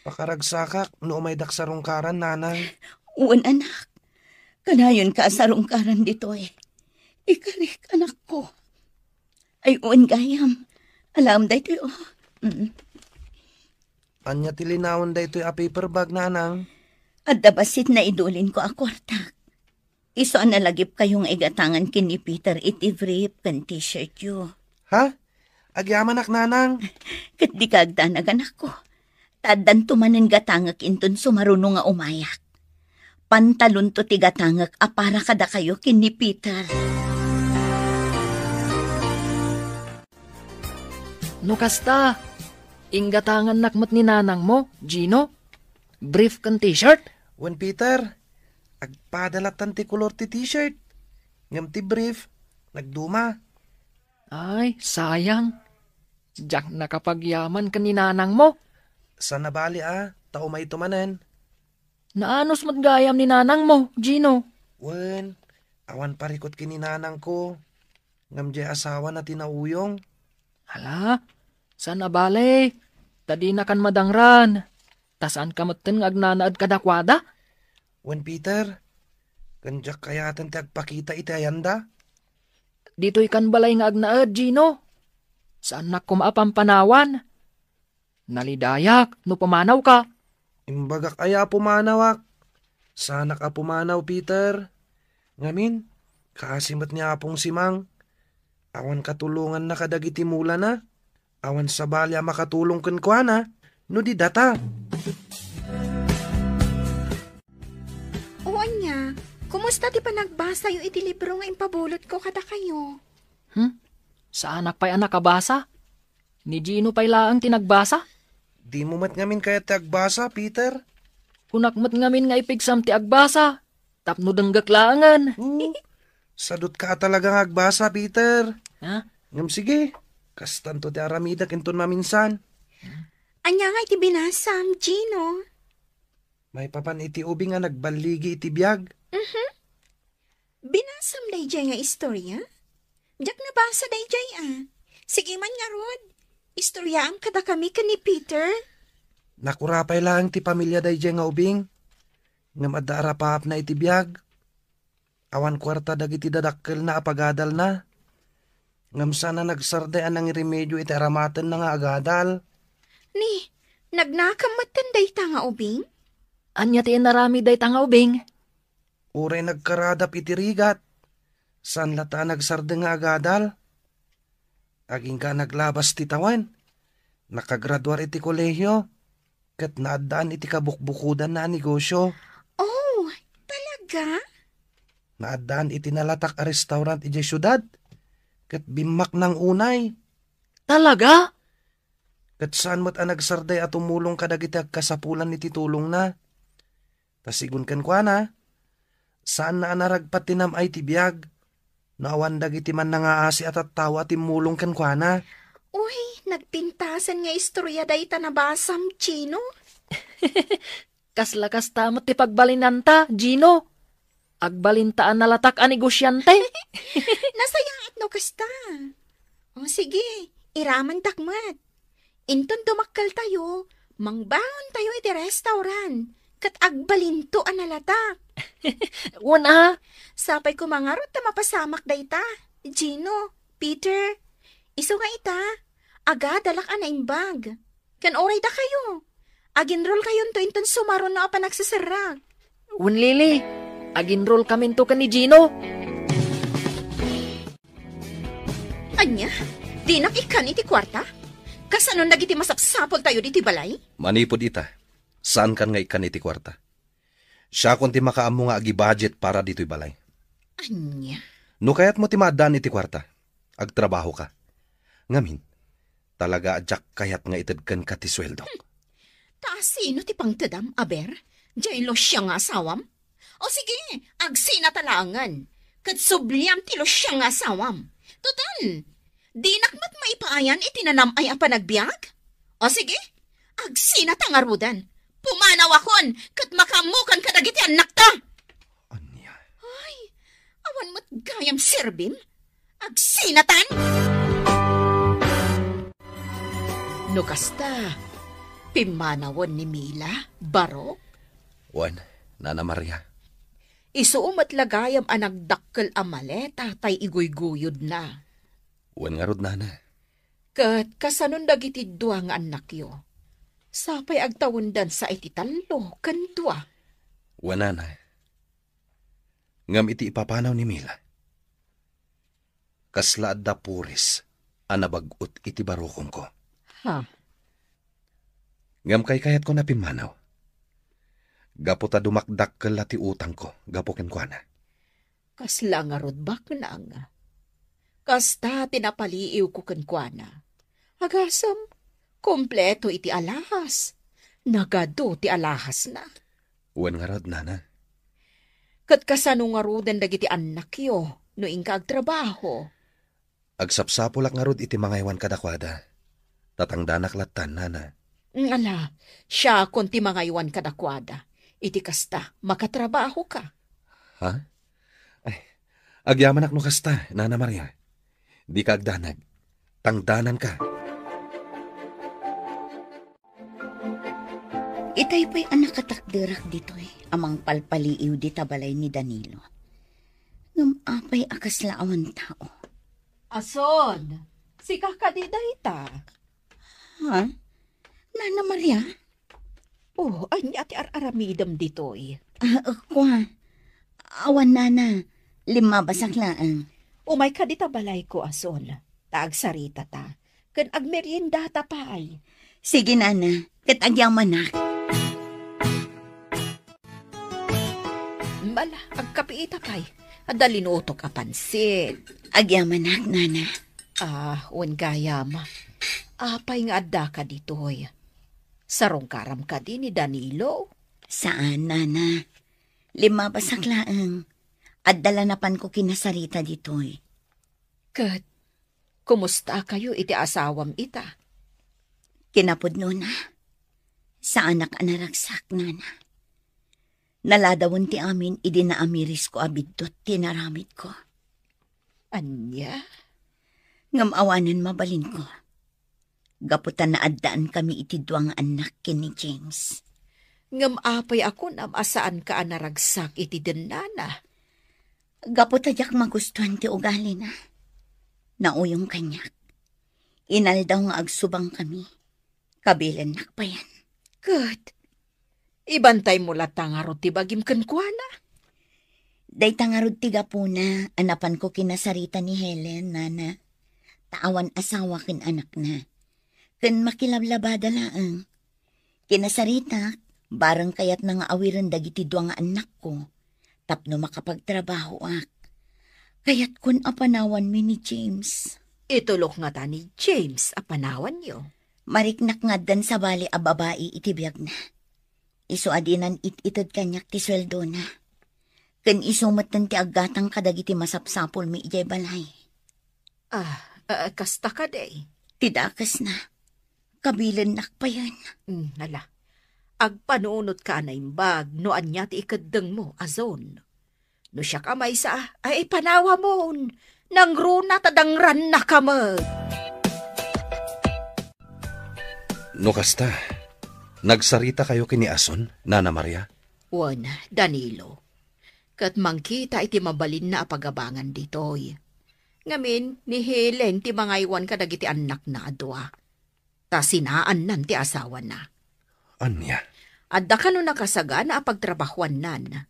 Pakaragsakak no may daksarungkaran nanang. Uwan anak. Kanayon ka asarungkaran dito Ikarik anak ko. Ay uwan gayam. Alam da ito Anya tilinawon da ito'y a paper bag nanang. At dabasit na idulin ko a kwarta. Iso nalagip kayong igatangan kini Peter iti brief kan t-shirt yu. Ha? Agyaman nak nanang. Kat di kagdanag anak ko. Tadan tumanin gatangak inton sumaruno nga umayak. Pantalon to ti gatangak a para kada kayo kini Peter. No kasta, inggatangan nakmat ni nanang mo, Gino. Brief kan t-shirt. Wan Peter, agpadalatan ti kulor ti t-shirt. Ngam ti brief, nagduma. Ay, sayang. Diyak nakapagyaman ka ni nanang mo. Sa nabali tao may tumanen. Naanos matgayam ni nanang mo, Gino. Wan, Awan parikot kininanang ko. Ngam jay asawa na tinauyong. Hala, saan na bale? Tadi na kan madangran. Tasaan ka maten nga agnanaad kadakwada? Wen Peter, kanjak kayatan ti agpakita iti ayanda. Dito'y kan balay nga agnaad, Gino. Saan na kumapampanawan? Nalidayak, no pamanaw ka. Imbagak aya pumanawak. Sana ka pumanaw, Peter. Ngamin, kaasimat niya apong simang. Awan katulungan na kadagiti mula na. Awan sa balya makatulong ken kwa na. No di data. O anya, kumusta ti panagbasa yung iti libro nga impabulot ko kada kayo? Sa anak pa'y anak kabasa? Ni Gino pa'y laang tinagbasa? Di mo mat ngamin kaya tagbasa, Peter. Kunakmat ngamin nga ipigsam ti agbasa. Tapno denggak laangan. Sadot ka talagang agbasa, Peter. Ha? Ngam sige, kastanto ti aramida kinton maminsan. Anya nga iti binasam, Gino. May papan iti ubi nga nagbaligi iti biyag. Binasam dayjay nga istorya? Diyak nabasa dayjay Sige man nga rod. Istorya ang kada kami ka ni Peter. Nakurapay lang ti pamilya dayjay nga ubing. Ngam adda arapap na iti biyag. Awan kwarta dagiti dadakkel na apagadal na. Ngam sana nagsardayan ang remedyo iti aramatan na nga agadal. Ni, nagnakamatan dayta nga ubing? Anya ti narami day tanga ubing. Uray nagkaradap iti rigat. San lata nagsarda nga agadal. Aging ka naglabas ti tawan. Nakagraduar iti kolehyo. Kat naadaan iti kabukbukudan na negosyo. Oh, talaga? Naadaan iti nalatak a restaurant iti syudad. Kat bimak ng unay. Talaga? Kat saan mo't nagsarday at tumulong kadagiti kasapulan iti tulong na. Tasigun kan kwa na. Saan na anaragpat tinam ay tibiyag. Naawan dagiti man nangaasi at tawa timulong kan kwa na. Uy, nagpintasan nga istorya dayta nabasam, Chino. Kaslakas tamat ti pagbalinanta, Gino. Agbalintaan nalatak a negosyante. Nasayaat no kasta. O sige, iraman takmat. Inton dumakkal tayo, mangbahon tayo iti restaurant. Kat agbalinto ang nalatak. Una, Sapay ko mangarot ta mapasamak dayta. Gino, Peter, iso nga ita. Aga dalak na imbag. Kan oray da kayo. Aginroll kayon to inton sumaron na pa nagsasarag. Lili, aginroll kami to ka ni Gino. Anya, di nakikan iti kwarta? Kasanon nagiti masapsapol tayo diti balay? Manipod ita. Saan kan nga ikan iti kwarta? Siya kung ti makaamo nga agi budget para dito'y balay. Anya, No kayat mo ti maadaan iti kwarta. Agtrabaho ka. Ngamin, talaga adyak kayat nga itadkan ka ti sweldo. taasino ti pangtadam, aber? Diyay lo siya nga asawam? O sige, agsina talangan. Kat subliam ti lo siya nga asawam. Total, di nakmat maipaayan itinanam ay apanagbiag? O sige, agsina tangarudan. Pumanaw akon, kat makamukan kadagiti anak ta. Anya? Awan mo't gayam serbim. Agsinatan! No kasta, pimanawon ni Mila, barok. Wan, Nana Maria. Isuumat lagayam ang nagdakkel a maleta tay iguyguyod na. Wan nga rod, Nana. Kat kasanon dagiti dua nga anak yo. Sapay agtawundan sa iti talo, kan dua. Wan, Nana. Ngam iti ipapanaw ni Mila. Kasla adda puris, anabagot iti barukong ko. Ha? Ngam kay kayat ko na pimanaw. Gapo ta dumakdak ti utang ko, gapo ken kwa na. Kasla nga rodbak na nga. Kasta tinapaliiw ko kankwana. Agasam, kompleto iti alahas. Nagado ti alahas na. Wan nga rod, Nana. Kat kasano nga roden dagiti anak yo, no ingka agtrabaho. Agsapsapulak nga rod iti mga iwan kadakwada. Tatangdanak latan, Nana. Ala, siya konti mga iwan kadakwada. Iti kasta, makatrabaho ka. Ha? Agyaman no kasta, Nana Maria. Di ka agdanag. Tangdanan ka. Itay pa'y anak katakdirak dito amang palpaliiw di tabalay ni Danilo. Ngam-apay akas laawan tao. Ason, si kakadiday ta. Ha? Nana Maria? Oh, anya ti ar-aramidam ditoy. Ako awan nana, 5 basak laang. Umay ka dita balay ko, Ason. Taagsarita ta. Kan agmerienda ta pay. Sige nana, katagyaw manak. Bala, agkapiita pay. Adalinuto ka pansit. Agyaw manak, nana. Wan gayama. Apay nga adda ka ditoy. Sarong karam ka din ni Danilo. Saan, nana? 5 basak laang. At dalanapan ko kinasarita ditoy. Kat, kumusta kayo iti asawam ita? Kinapudno na. Sa anak anaragsak, nana. Naladawon ti amin, idinaamiris ko abidot, tinaramit ko. Anya? Ngamawanan mabalin ko. Gaputan na addaan kami iti duwang anak kini James. Ngamapay ako na asaan ka anaragsak iti denana. Gaputadyak magustuhan ti ugali na. Nauyong kanyak. Inaldaw nga agsubang kami. Kabilan nakpayan. Good. Ibantay mo latangarot ti bagim kenkwana. Day tangarod ti gapuna, anapan ko kinasarita ni Helen, nana. Taawan asawa kin anak na. Ken makilablabada laang. Kinasarita, barang kayat nga awiran dagiti dua nga anak ko. Tapno makapagtrabaho ak. Kayat kun apanawan mi ni James. Itulok nga ta ni James apanawan niyo. Mariknak nga dan sa bali a babae iti biyag na. Iso adinan ititod kanyak ti sweldo na. Ken isumatan ti aggatang kadagiti masapsapol mi ijay balay. Kasta ka day. Tidakas na. Kabilan nakpayan. Nala. Agpanunot ka na imbag, no anya ti ikadeng mo, Azon. No siya kamay sa, ay panawa mo, nang runa tadangran na kamag. No kasta, nagsarita kayo kini Ason, Nana Maria? Wan, Danilo. Kat mangkita iti mabalin na apagabangan ditoy. Ngamin, ni Helen ti mangaywan ka dagiti anak na adwa. Ta sinaan nan ti asawa na. Anya? Adda ka no nakasaga na apagtrabahuan nan.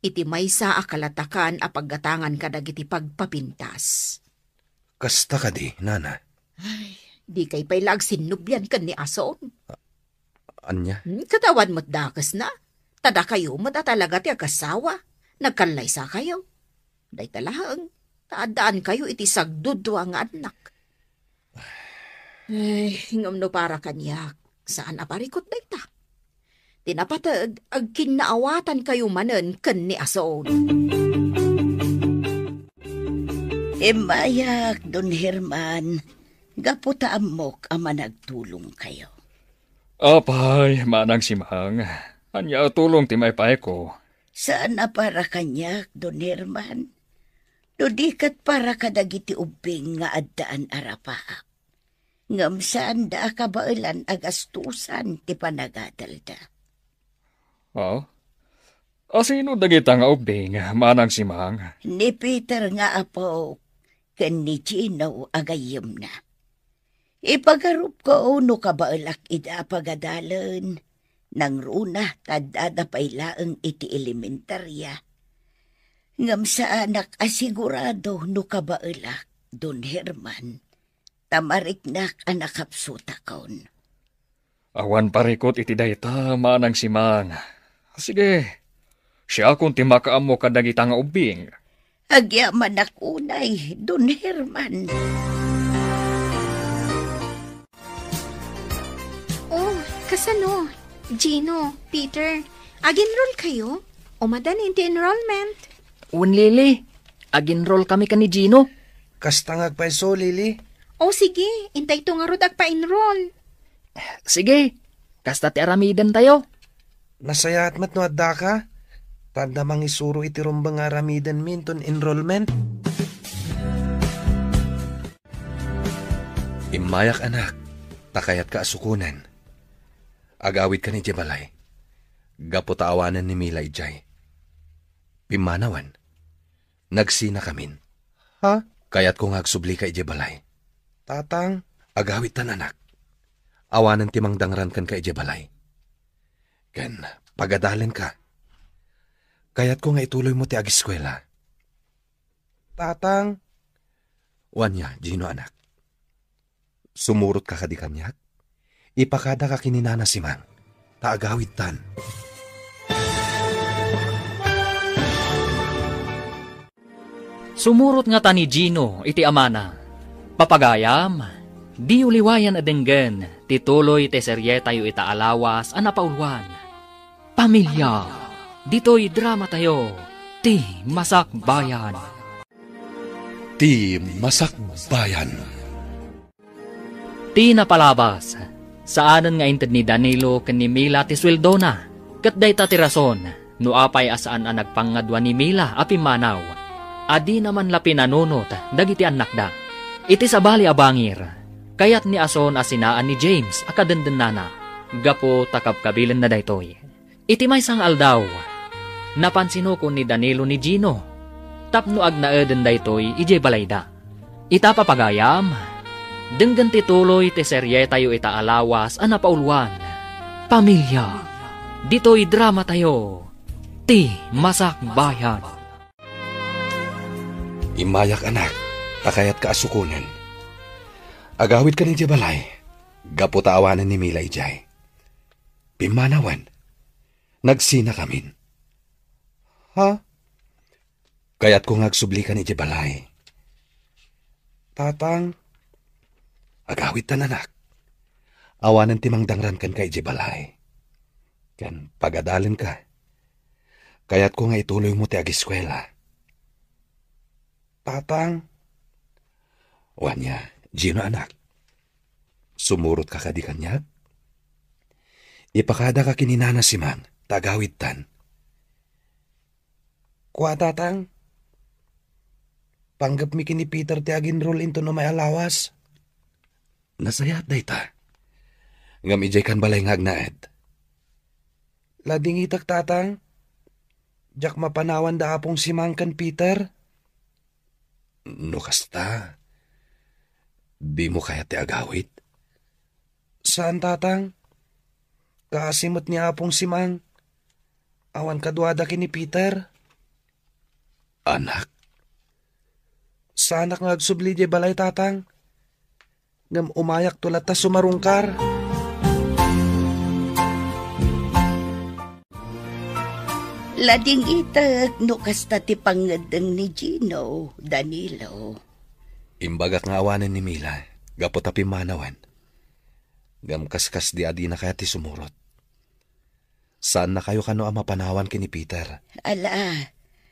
Iti maysa akalatakan apaggatangan ka dagiti pagpapintas. Kasta ka di, Nana? Ay, di kay pailag sinubyan kan ni Ason. Anya? Katawan mo't dakas na. Tada kayo mo't talaga ti akasawa. Nagkanlaysa kayo. Day talahang, taadaan kayo iti sagdudwa nga anak. Ay, ngamno para kanyak. Saan aparikot day ta? Tinapatag, ag kinaawatan kayo manen ken ni Ason. Mayak, Don Herman. Gaputa amok ama nagtulong kayo. Apay, manang simang. Anya tulong ti maypay ko. Saan na para kanyak, Don Herman? Dudikat para kadagiti ubing nga addaan arapaak. Ngam saan da kabailan agastusan ti panagadalda. Sino dagita nga ubing, manang simang? Ni Peter nga apo, ken ni Gino agayem na. Ipagarup ko no kabailak ida pagadalan, nang runa tadada pailaeng iti elementarya. Ngam sa anak asigurado no kabailak, Don Herman, tamariknak anak kapsuta kaon. Awan parikot iti dayta, manang simang. Sige, siya kung timakaam mo kadagita nga ubing. Agyaman akunay, Don Herman. Oh, kasano? Gino, Peter, ag-enroll kayo? O madanin ti enrollment? Lili, ag-enroll kami ka ni Gino. Kasta ngagpaiso, Lili? O sige, intay to nga rod agpa-enroll. Sige, kasta ti aramidan tayo. Nasaya at matno adda ka? Tanda mang isuro iti rumbang aramidan minton enrollment. Imayak anak, takayat ka asukunan. Agawid ka ni Jebalay. Gapo taawanan ni Mila ijay. Pimanawan. Nagsina kamin. Ha? Kayat ko ngagsubli ka Jebalay. Tatang, agawid tan anak. Awanan timang dangran kan ka Jebalay. Kan, pagadalin ka. Kayat ko nga ituloy mo ti agiskwela. Tatang. Wanya, Gino anak. Sumurot ka kadi kanyak. Ipakada ka kininana si Mang. Taagawid tan. Sumurot nga ta ni Gino iti amana. Papagayam, di uliwayan adenggen, tituloy te serye tayo itaalawas anapaulwan. Pamilya. Dito'y drama tayo, Ti Masak Bayan. Ti Masak Bayan. Ti napalabas, saanan nga inted ni Danilo ken ni Mila ti sweldona, ket dayta ti rason, no apay asaan ang nagpangadwa ni Mila api manaw. Adi naman la pinanunot, dagiti anak da. Iti sabali abangir, kayat ni ason asinaan ni James akadendenana, gapo takapkabilan na daytoy. Iti may sang aldaw, napansino ko ni Danilo ni Gino. Tapno agnaeden daytoy ije balayda. Ita papagayam. Denggan tituloy ti serye tayo itaalawas anapaulwan. Pamilya. Dito'y drama tayo. Ti Masak Bayan. Imayak anak, takayat ka asukunan. Agawid ka ni Jebalay. Gapo taawanan ni Mila ijay. Pimanawan. Nagsina kamin. Ha? Kaya't ko ngagsubli ka ni Jebalay. Tatang. Agawid tan anak. Awanan timang dangran kan kay Jebalay. Kan pagadalin ka. Kaya't ko nga ituloy mo ti agiskwela. Tatang. Wanya, Gino anak. Sumurot ka kadi kanyag. Ipakada ka kininana si Mang, tagawid tan. Kwa tatang. Panggap mi kini Peter ti agin roll into no may alawas. Nasayat day ta. Ngam ijay kan balay ngagnaed. Lading itak tatang. Jak mapanawan da apong si Mang kan Peter. No kasta. Di mo kaya ti agawid. Saan tatang? Kaasimot niya apong si Mang. Awan kadwada kini Peter. Anak. Sa anak ngagsubli di balay tatang. Ngam umayak tulat ta sumarungkar. Lading itak no kasta ti pangadeng ni Gino, Danilo. Imbagak nga awanan ni Mila, gapo tapi manawan. Ngam kaskas di adi na kaya ti sumurot. Saan na kayo kano ang mapanawan kini Peter? Ala,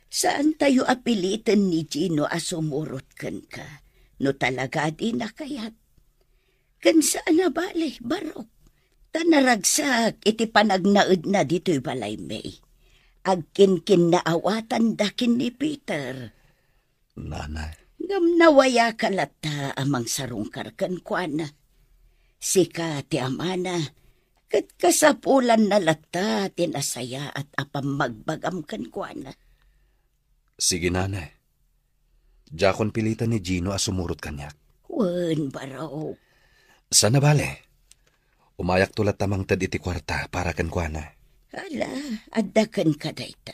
saan tayo apilitan ni Gino asumurot kan ka? No talaga di na kayat. Kan saan na bali, barok. Tanaragsak iti panagnaed na dito'y balay may. Agkin-kin na awatan dakin ni Peter. Nana. Ngam nawaya kalata amang sarungkar kan kuana. Sika ti amana, kat kasapulan na lata tinasaya at apam magbagam kan kuana. Sige nana. Jakon pilitan ni Gino asumurot kanyak. Wen baraw. Sana bale? Umayak tulat tamang tad iti kwarta para kan kuana. Hala, addakan ka dayta.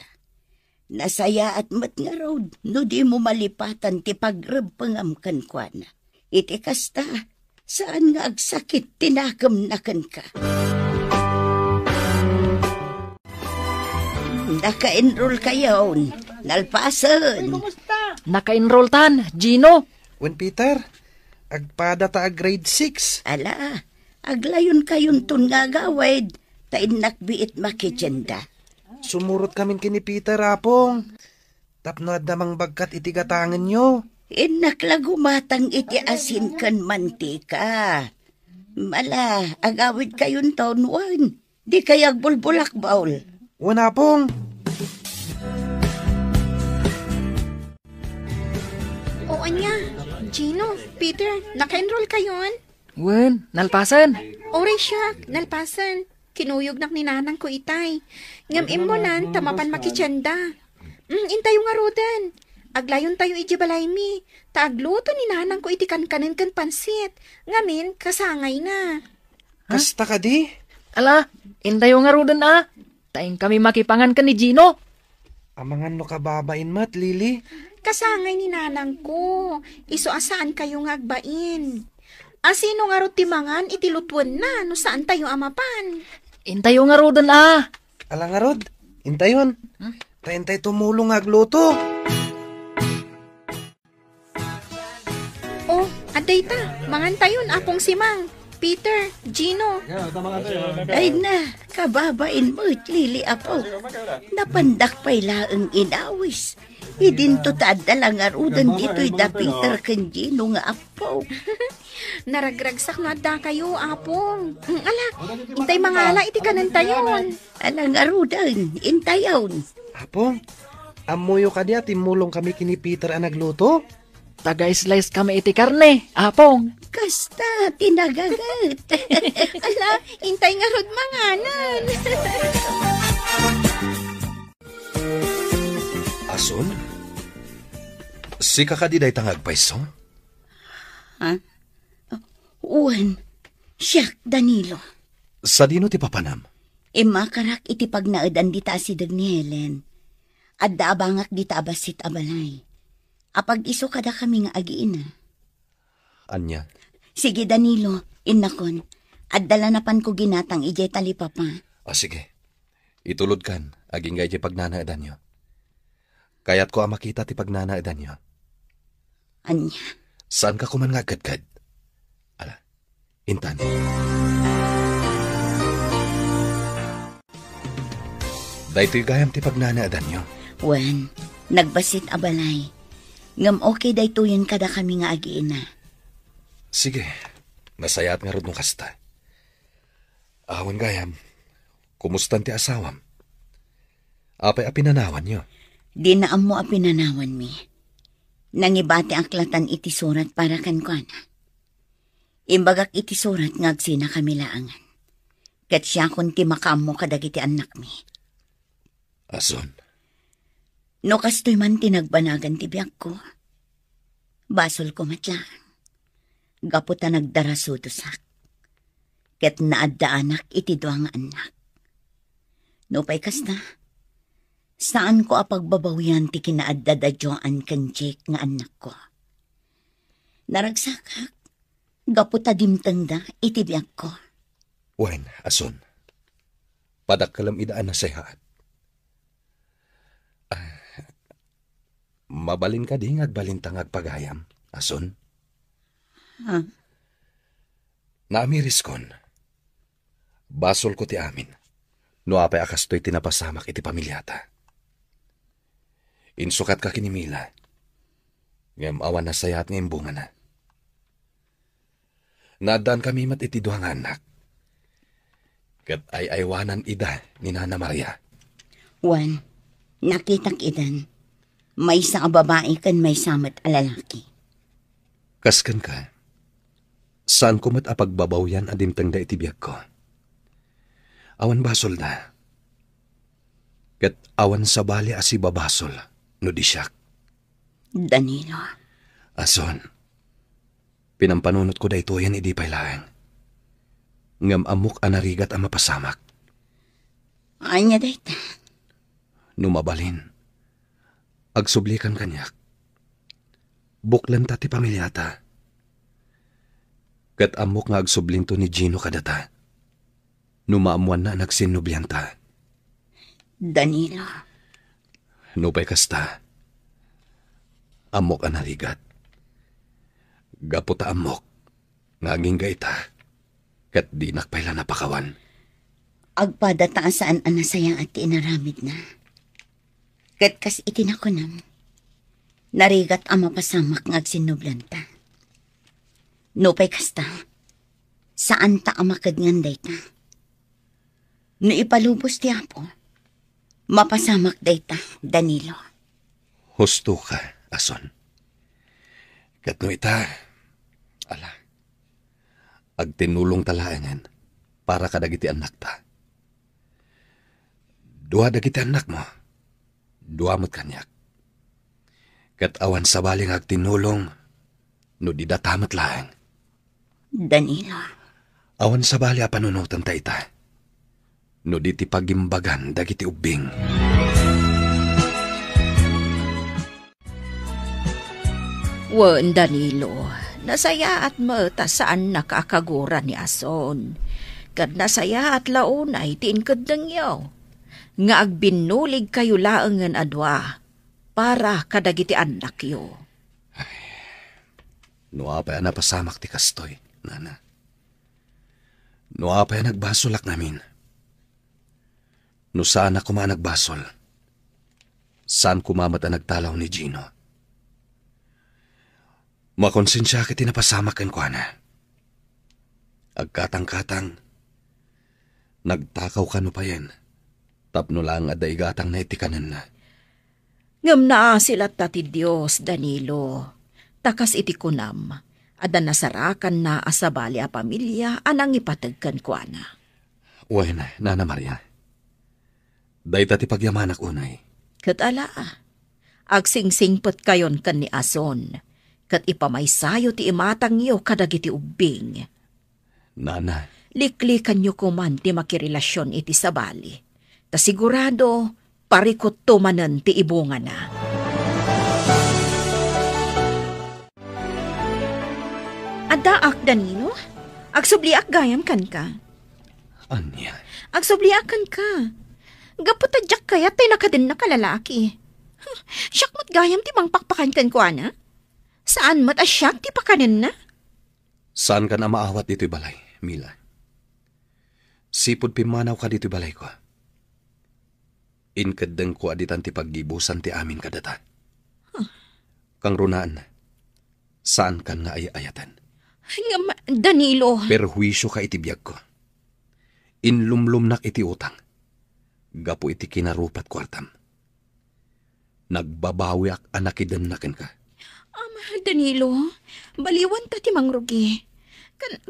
Nasaya at mat nga road, no di mo malipatan ti pagrabpangam kan kuana. Iti kasta, saan nga agsakit tinakam na kan ka. Naka-enroll kayo, nalpasan. Naka-enroll tan, Gino. Wen Peter, agpada ta grade 6. Ala, aglayon kayon ton nga gawid, tain nakbiit makijenda. Sumurot kami kini Peter apong. Tapno at namang bagkat itigatangan nyo. Inaklagumatang iti asin kan mantika. Mala, agawid kayon taon 1. Di kayag bulbulak baul. Wana pong. anya. Gino, Peter, naka-enroll kayon? Wen, nalpasan. Oray siya, nalpasan. Kinuyog nak ni nanang ko itay. Ngam imonan, tamapan makitsenda. Intayo nga rodan. Aglayon tayo ijibalay mi. Taagluto ni nanang ko iti kankanin kan pansit. Ngamin, kasangay na. Kasta ka di? Ala, intayo nga rodan Taing kami makipangan ka ni Gino. Amangan no kababain mat, Lily. Kasangay ni nanang ko. Iso asaan kayo nga agbain. Asino nga ro timangan itilutuan na no saan tayo amapan. Intayo nga rodan Alang nga rod, intayon. Tayo tumulong agluto. Oh, aday ta. Mangan tayon apong simang. Peter, Gino. Ay na, kababain mo it Lili apo. Napandak pa'y laang inawis. Idinto taadala nga rudan dito'y da Peter kan Gino nga apo. Naragragsak na da kayo, apong. Ala, intay mangala iti kanan tayon. Ala nga rudan, intayon. Apong, amuyo ka di at timulong kami kini Peter ang nagluto. Taga-slice kami iti karne, apong. Kasta, tinagagat. Ala, intay nga rod manganan. Ason? Si kakadiday tangag paiso? Ha? Uwan, siyak Danilo. Sa dino ti papanam? Makarak iti pagnaadan dita si dag ni Helen. Adda abangak dita abasit abalay. Apag iso kada kami nga agiin na. Anya? Sige Danilo, innakon. Addala napan ko ginatang ijay talipapa. Sige. Itulod kan, aging gay di pagnanaadan nyo. Kaya't ko makita ti pagnanaadan nyo. Anya? Saan ka kuman nga agad-gad? Ala, intan. Dahito'y gayam ti pagnanaadan nyo. Wan, nagbasit abalay. Ngam okay daytoyen kada kami nga agiin na. Sige, masayat nga rod nung kasta. Awan gayam, kumustan ti asawam? Apay apinanawan nyo? Di na amo apinanawan mi. Nangibati aklatan iti surat para kan ko na. Imbagak iti surat nga agsina kami laangan. Kat siya kun ti makaamo kadagiti anak mi. Ason? No kastoy man tinagbanagan ti biyak ko. Basol ko matlang. Gaputa nagdarasutusak. Ket naadda anak iti duang anak. No pay kasta. Saan ko apagbabawian ti kinaadda da Joan kan Jake nga anak ko. Naragsakak. Gaputa dimtang iti biyak ko. Wen, ason. Padakkalam idaan na sayhat. Mabalin ka di ngagbalintang agpagayam, ason? Ha? Naamiris kon. Basol ko ti amin. No apay akastoy tinapasamak iti pamilyata. Insukat ka kinimila. Ngam awan na sayat ng bunga na. Nadaan kami mat iti duhang anak. Kat ay aywanan ida ni Nana Maria. Juan, nakitak idan. May sa babae kan may samat alalaki. Kaskan ka. Saan ko mat apagbabaw yan adimtang da iti biyak ko? Awan basol na. Kat awan sa bali asi babasol no di siyak. Danilo. Ason, pinampanunot ko da ito yan idi pailaang. Ngam amok anarigat ang mapasamak. Anya dayta. Numabalin. Agsublikan kanyak. Buklan ta ti pamilyata. Kat amok nga agsublinto ni Gino kadata. Numaamuan na nagsinubyanta. Danilo. Nupay kasta. Amok anarigat. Gaputa amok. Ngaging gaita. Kat di nakpaila napakawan. Agpadata saan anasayang at inaramid na. Kat kas itinakunam. Narigat ang mapasamak ng agsinublanta. Nupay kasta. Saan ta ang makadnganday ta? No ipalubos ti Apo. Mapasamak day ta, Danilo. Husto ka, Ason. Kat no ita, ala, agtinulong talaangan para kadagiti anak ta. Dua dagiti anak mo, dua mo't kanyak. Kat awan sa baling agtinulong, no di datamat lang. Danilo, Awan sa bali a panunutan ta ita. No di ti pagimbagan dagiti ubing. Wen Danilo, nasaya at mata saan nakakagura ni Ason. Kad nasaya at launay tiinkad ng yaw. Nga agbinulig kayo laangan adwa para kadagiti anak yo. No apay napasamak ti kastoy, nana. No apay nagbasolak namin. No saan ako nagbasol. Saan kumamat ang nagtalaw ni Gino. Makonsensya kiti napasamak kan ko na. Agkatang-katang, nagtakaw ka no pa yan. Tapno lang at daigatang na itikanan na. Ngam na sila tati Diyos, Danilo. Takas iti kunam. Ada nasarakan na asabali a pamilya anang ipatagkan ko na. Uy na, Nana Maria. Day tati pagyamanak unay. Kat ala, agsingsingpot kayon kan ni Ason. Kat ipamaysayo ti imatang yo kadagiti ubing. Nana, Liklikan nyo kuman ti makirelasyon iti sabali. Ta sigurado, parikot tumanan ti ibunga na. Adaak, Danilo? Agsubliak gayam kan ka? anya? Agsubliakan ka. Gaputadyak kaya tay nakadin na kalalaki. Siyak mo't gayam ti mangpakpakan kan ko, ana? Saan mo't asyak ti pakanin na? Saan ka na maawat dito'y balay, Mila? Sipod pimanaw ka dito'y balay ko. Inkadeng ko aditan ti paggibusan ti amin kadata. Kang runaan, saan kan nga ayatan? Danilo. Perhuisyo ka itibiyag ko. Inlumlumnak iti utang. Gapo iti kinarupat kwartam. Nagbabawi ak anakidan nakin ka. Danilo, baliwan ta ti mangrugi.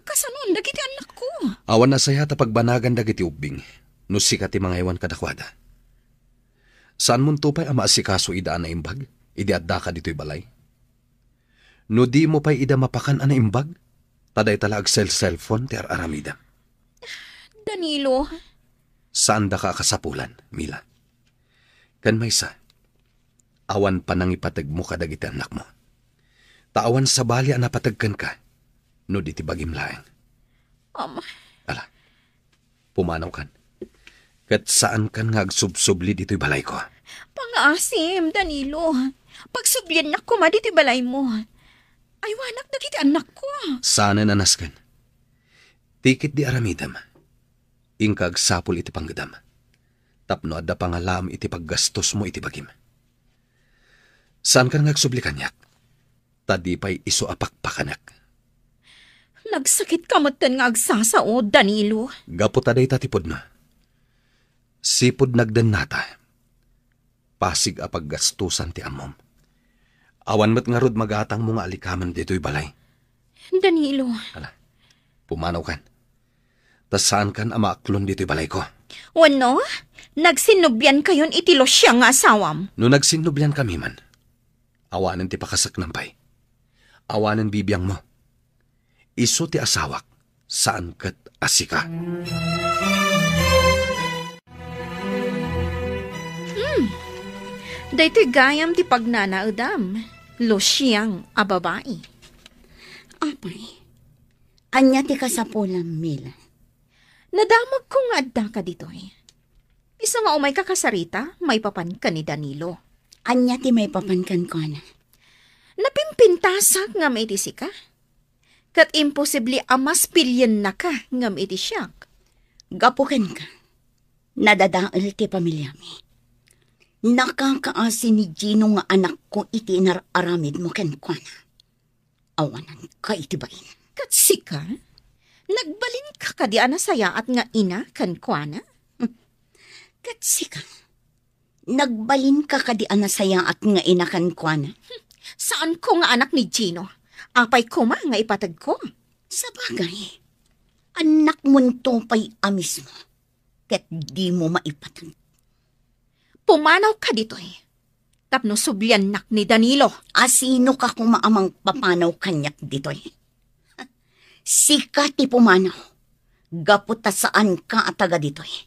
Kasanon, dagiti anak ko. Awan na saya ta pagbanagan dagiti ubing. No sika ti mga iwan kadakwada. Saan mo tupay ama asikaso idaan na imbag? Idi adda ka dito'y balay. No di mo pa'y ida mapakan ana imbag? Taday talag cellphone ti aramida. Danilo. Saan da ka kasapulan, Mila? Kan may sa, awan pa nang ipatag mo kadagiti anak mo. Taawan sa bali ang napatagkan ka, no di ti bagim laeng. Ama. Ala, pumanaw kan. Kat saan kan nga agsubsubli dito'y balay ko? Pangasim, Danilo. Pagsublian na kuma diti balay mo. Aywanak dagiti anak ko. Sana nanaskan. Tikit di aramidam. Ingkag sapul iti panggadam. Tapno adda pangalam iti paggastos mo iti bagim. Saan kan nga agsubli kanyak? Tadi pa'y iso apakpakanak. Nagsakit kamutan nga agsasao, Danilo. Gapo taday tatipod na. Sipod nagdan nata. Pasig a paggastusan ti amom. Awan mat nga rod magatang mga alikaman dito'y balay. Danilo. Ala, pumanaw kan. Tas saan kan amaaklon dito'y balay ko? Wano? Nagsinubyan kayon itilo siya nga asawam. No nagsinubyan kami man. Awanan ti pakasaknampay. Awanan bibiyang mo. Iso ti asawak. Saan kat asika? Daytoy gayam ti pagnanaudam. Losyang a babae. apay. Anya ti kasapulang, Mila. Nadamag ko nga adda ka ditoy. Isa nga umay kakasarita, may papan ka ni Danilo. Anya ti may papankan ko na. Napimpintasak nga may itisi ka. Kat imposible amas pilyan na ka nga may itisyak. Gapukan ka. Nadadaal ti pamilya mi. Nakakaasi ni Gino nga anak ko iti nararamid mo ken kwa na. Awanan ka itibain. Kat sika, nagbalin ka kadi anasaya at nga ina kan kwa na. Katsika. Nagbalin ka kadi anasaya at nga inakan kwa na. Saan ko nga anak ni Gino? Apay ko ma nga ipatag ko. Sa bagay, anak mo to pa'y amis mo. Ket di mo maipatag. Pumanaw ka dito eh. Tapno sublian nak ni Danilo. Asino ka kung maamang papanaw kanyak dito eh? Sika ti pumanaw. Gaputa saan ka ataga dito eh?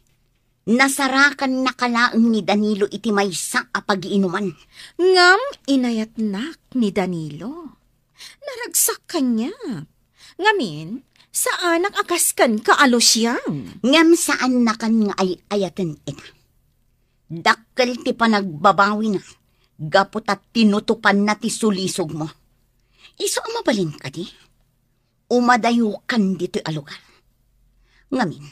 Nasarakan na kalaang ni Danilo iti maysa a pag-iinuman. Ngam inayat nak ni Danilo. Naragsak kanya. Ngamin, sa anak akaskan ka alosyang. Ngam saan na kan nga ay ayatan ina. Dakkel ti panagbabawi na. Gaputa tinutupan na ti sulisog mo. Iso mabalin ka di? Umadayukan dito alugar. Ngamin,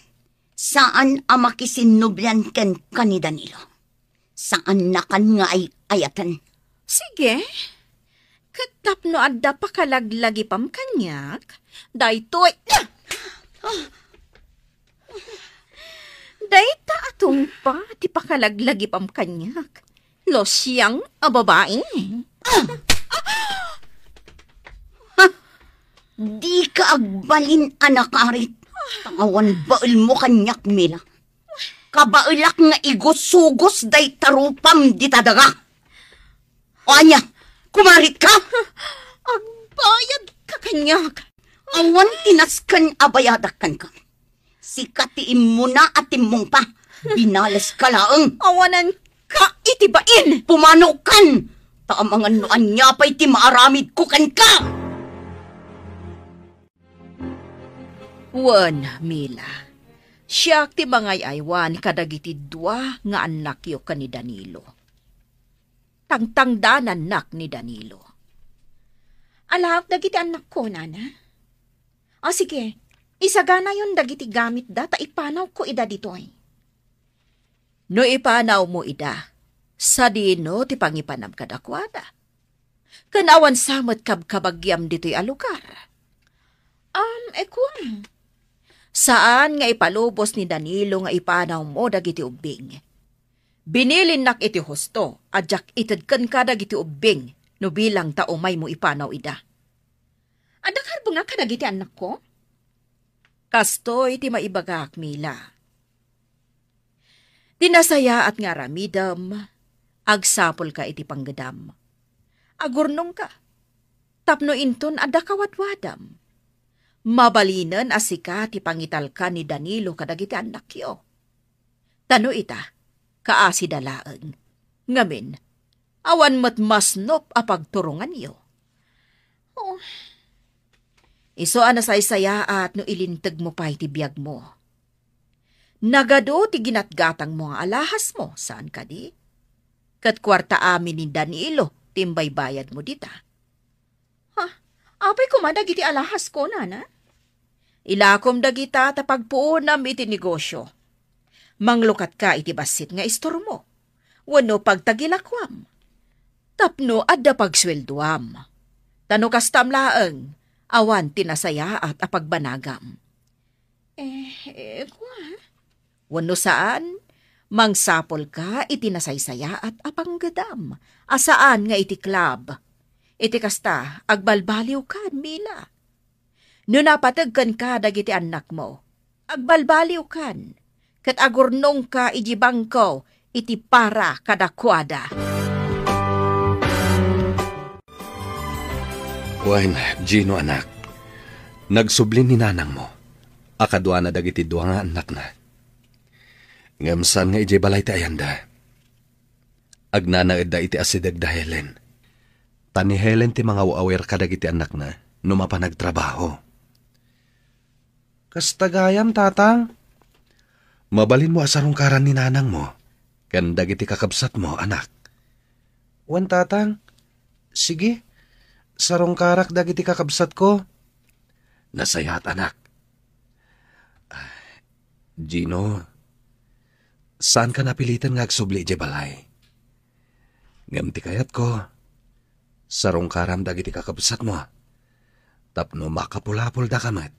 saan amakisinubyan ken ka ni Danilo? Saan na kan nga ay ayatan? Sige. Katap no adda pakalaglagi pam kanyak. Daytoy. Dayta atong pa ti pakalaglagi pam kanyak. Losyang a babae. Di ka agbalin anak arit. Tangawan baul mo kanyak mila. Kabaulak nga igos-sugos day tarupam di tadaga. O anya, kumarit ka? Agbayad ka kanyak. Awan tinaskan abayadakan ka. Sikatiin mo na atim mong pa. Binalas ka laang. Awanan ka itibain. Pumanaw kan. Taamangan no anya pa'y ti maaramid ko kan ka. Wan, Mila. Siya ti bangay aywan kadagiti dua nga anak yo ka ni Danilo. Tangtangdanan nak ni Danilo. Alahap dagiti anak ko, nana. O sige, isagana yon dagiti gamit da, ta ipanaw ko ida ditoy. No ipanaw mo ida, sa dino ti pangipanam kadakwada. Kanawan samot kabkabagyam dito'y alukar. Ekwan. Saan nga ipalubos ni Danilo nga ipanaw mo dagiti ubing? Binilin nak iti husto, adyak itadkan ka dagiti ubing, no bilang taumay mo ipanaw ida. Adakar bunga ka dagiti anak ko? Kastoy ti maibagak, Mila. Dinasaya at nga ramidam, agsapol ka iti panggadam. Agurnong ka, tapno inton adda kawatwadam. Mabalinan asika ti pangital ka ni Danilo kadagiti anak yo. Tano ita, kaasi dalaeng. Ngamin, awan matmasnop a pagturungan yo. Oh. Iso anasaysaya at no ilintag mo pa iti biyag mo. Nagado ti ginatgatang mo nga alahas mo, saan ka di? Kat kwarta amin ni Danilo, timbay bayad mo dita. Apay kumadag iti alahas ko, nana. Ilakom dagita tapagpuunam iti negosyo. Manglukat ka iti basit nga istor mo. Wano pagtagilakwam. Tapno adda pagswelduam. Tano kastam laeng, awan tinasaya at apagbanagam. Kwa? Wano saan? Mangsapol ka iti nasaysaya at apanggadam. Asaan nga iti club? Iti kasta, agbalbaliw ka, Mila. No napatagkan ka dagiti anak mo, agbalbaliw kan, kat agurnong ka ijibang ko, iti para kadakwada. Wan, Gino anak, nagsublin ni nanang mo, akadwa na dagiti dua nga anak na. Ngamsan nga ijibalay ti ayanda. Agnanaed da iti asidag da Helen. Tani Helen ti mga awer kadagiti anak na, numapa nagtrabaho. Kastagayam, tatang. Mabalin mo asarungkaran ni nanang mo, kan dagiti kakabsat mo, anak. Wan, tatang. Sige, sarungkarak dagiti kakabsat ko. Nasayat, anak. Gino, saan ka napilitan nga agsubli ije balay? Ngamti kayat ko, sarungkaram dagiti kakabsat mo. Tapno makapulapul da kamat.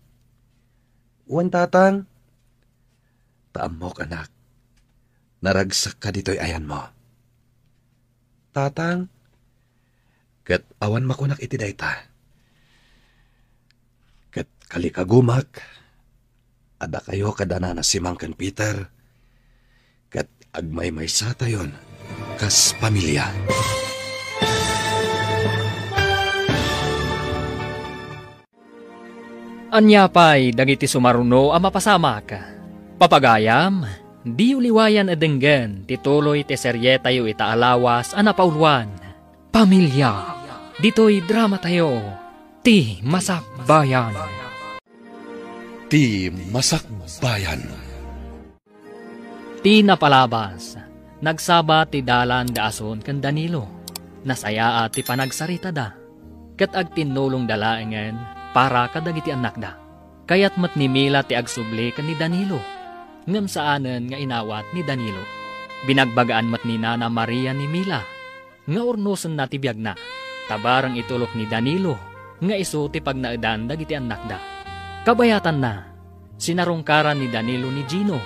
Wan, tatang. Taamok, anak. Naragsak ka dito'y ayan mo. Tatang, kat awan makunak iti dayta. kalikagumak, ada kayo kadana na si Mangken Peter, kat agmay-may sa tayon, kas pamilya. Anyapay dagiti sumaruno ang mapasamak. Papagayam, di uliwayan adenggan, tituloy ti serye tayo itaalawas anapauluan. Pamilya, dito'y drama tayo, ti Masakbayan. Ti Masakbayan. Ti napalabas, nagsaba ti dalan da ason kan Danilo. Nasaya at ti panagsarita da, kat agtinulong dalaengen, para kadagiti anak da. Kayat matnimila ti agsubli kan ni Danilo. Ngam saanen nga inawat ni Danilo. Binagbagaan mat ni Nana Maria ni Mila. Nga urnusan na ti biyag na. Tabarang itulok ni Danilo. Nga iso ti pagnaedan dagiti anak da. Kabayatan na. Sinarungkaran ni Danilo ni Gino.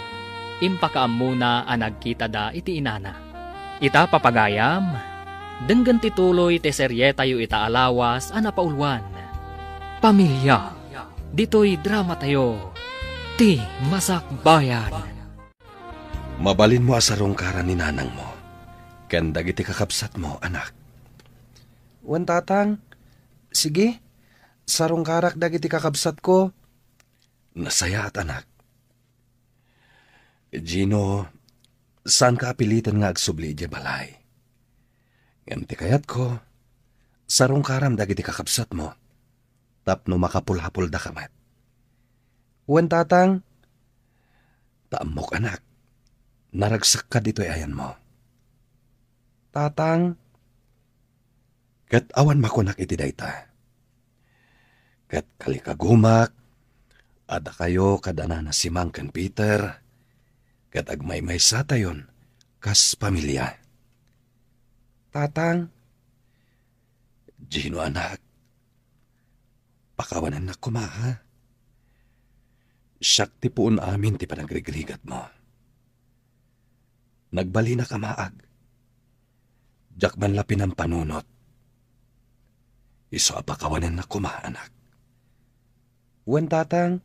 Impakaam muna ang nagkita da iti inana. Ita papagayam. Denggan tituloy ti serye tayo itaalawas anapaulwan. Pamilya, dito'y drama tayo, ti Masakbayan. Mabalin mo asarungkaran ni nanang mo, ken dagiti kakabsat mo, anak. Wan tatang, sige, sarungkarak dagiti kakabsat ko. Nasaya at anak. Gino, saan ka apilitan nga agsubli di balay? Ngam ti kayat ko, sarungkaram dagiti kakabsat mo, tapno makapulhapul da kamat. Wan tatang, Taamok anak, naragsak ka dito'y ayan mo. tatang, Kat awan makunak iti dayta. Kat kalikagumak, ada kayo kadana na si Mangken Peter, kat agmay-may sa tayon, kas pamilya. tatang, Gino anak, pakawanan na kumaha. Siyak ti puon amin ti panagrigrigat mo. Nagbali na kamaag. Diyak man lapin ang panunot. Iso apakawanan na kumaha anak. wan tatang,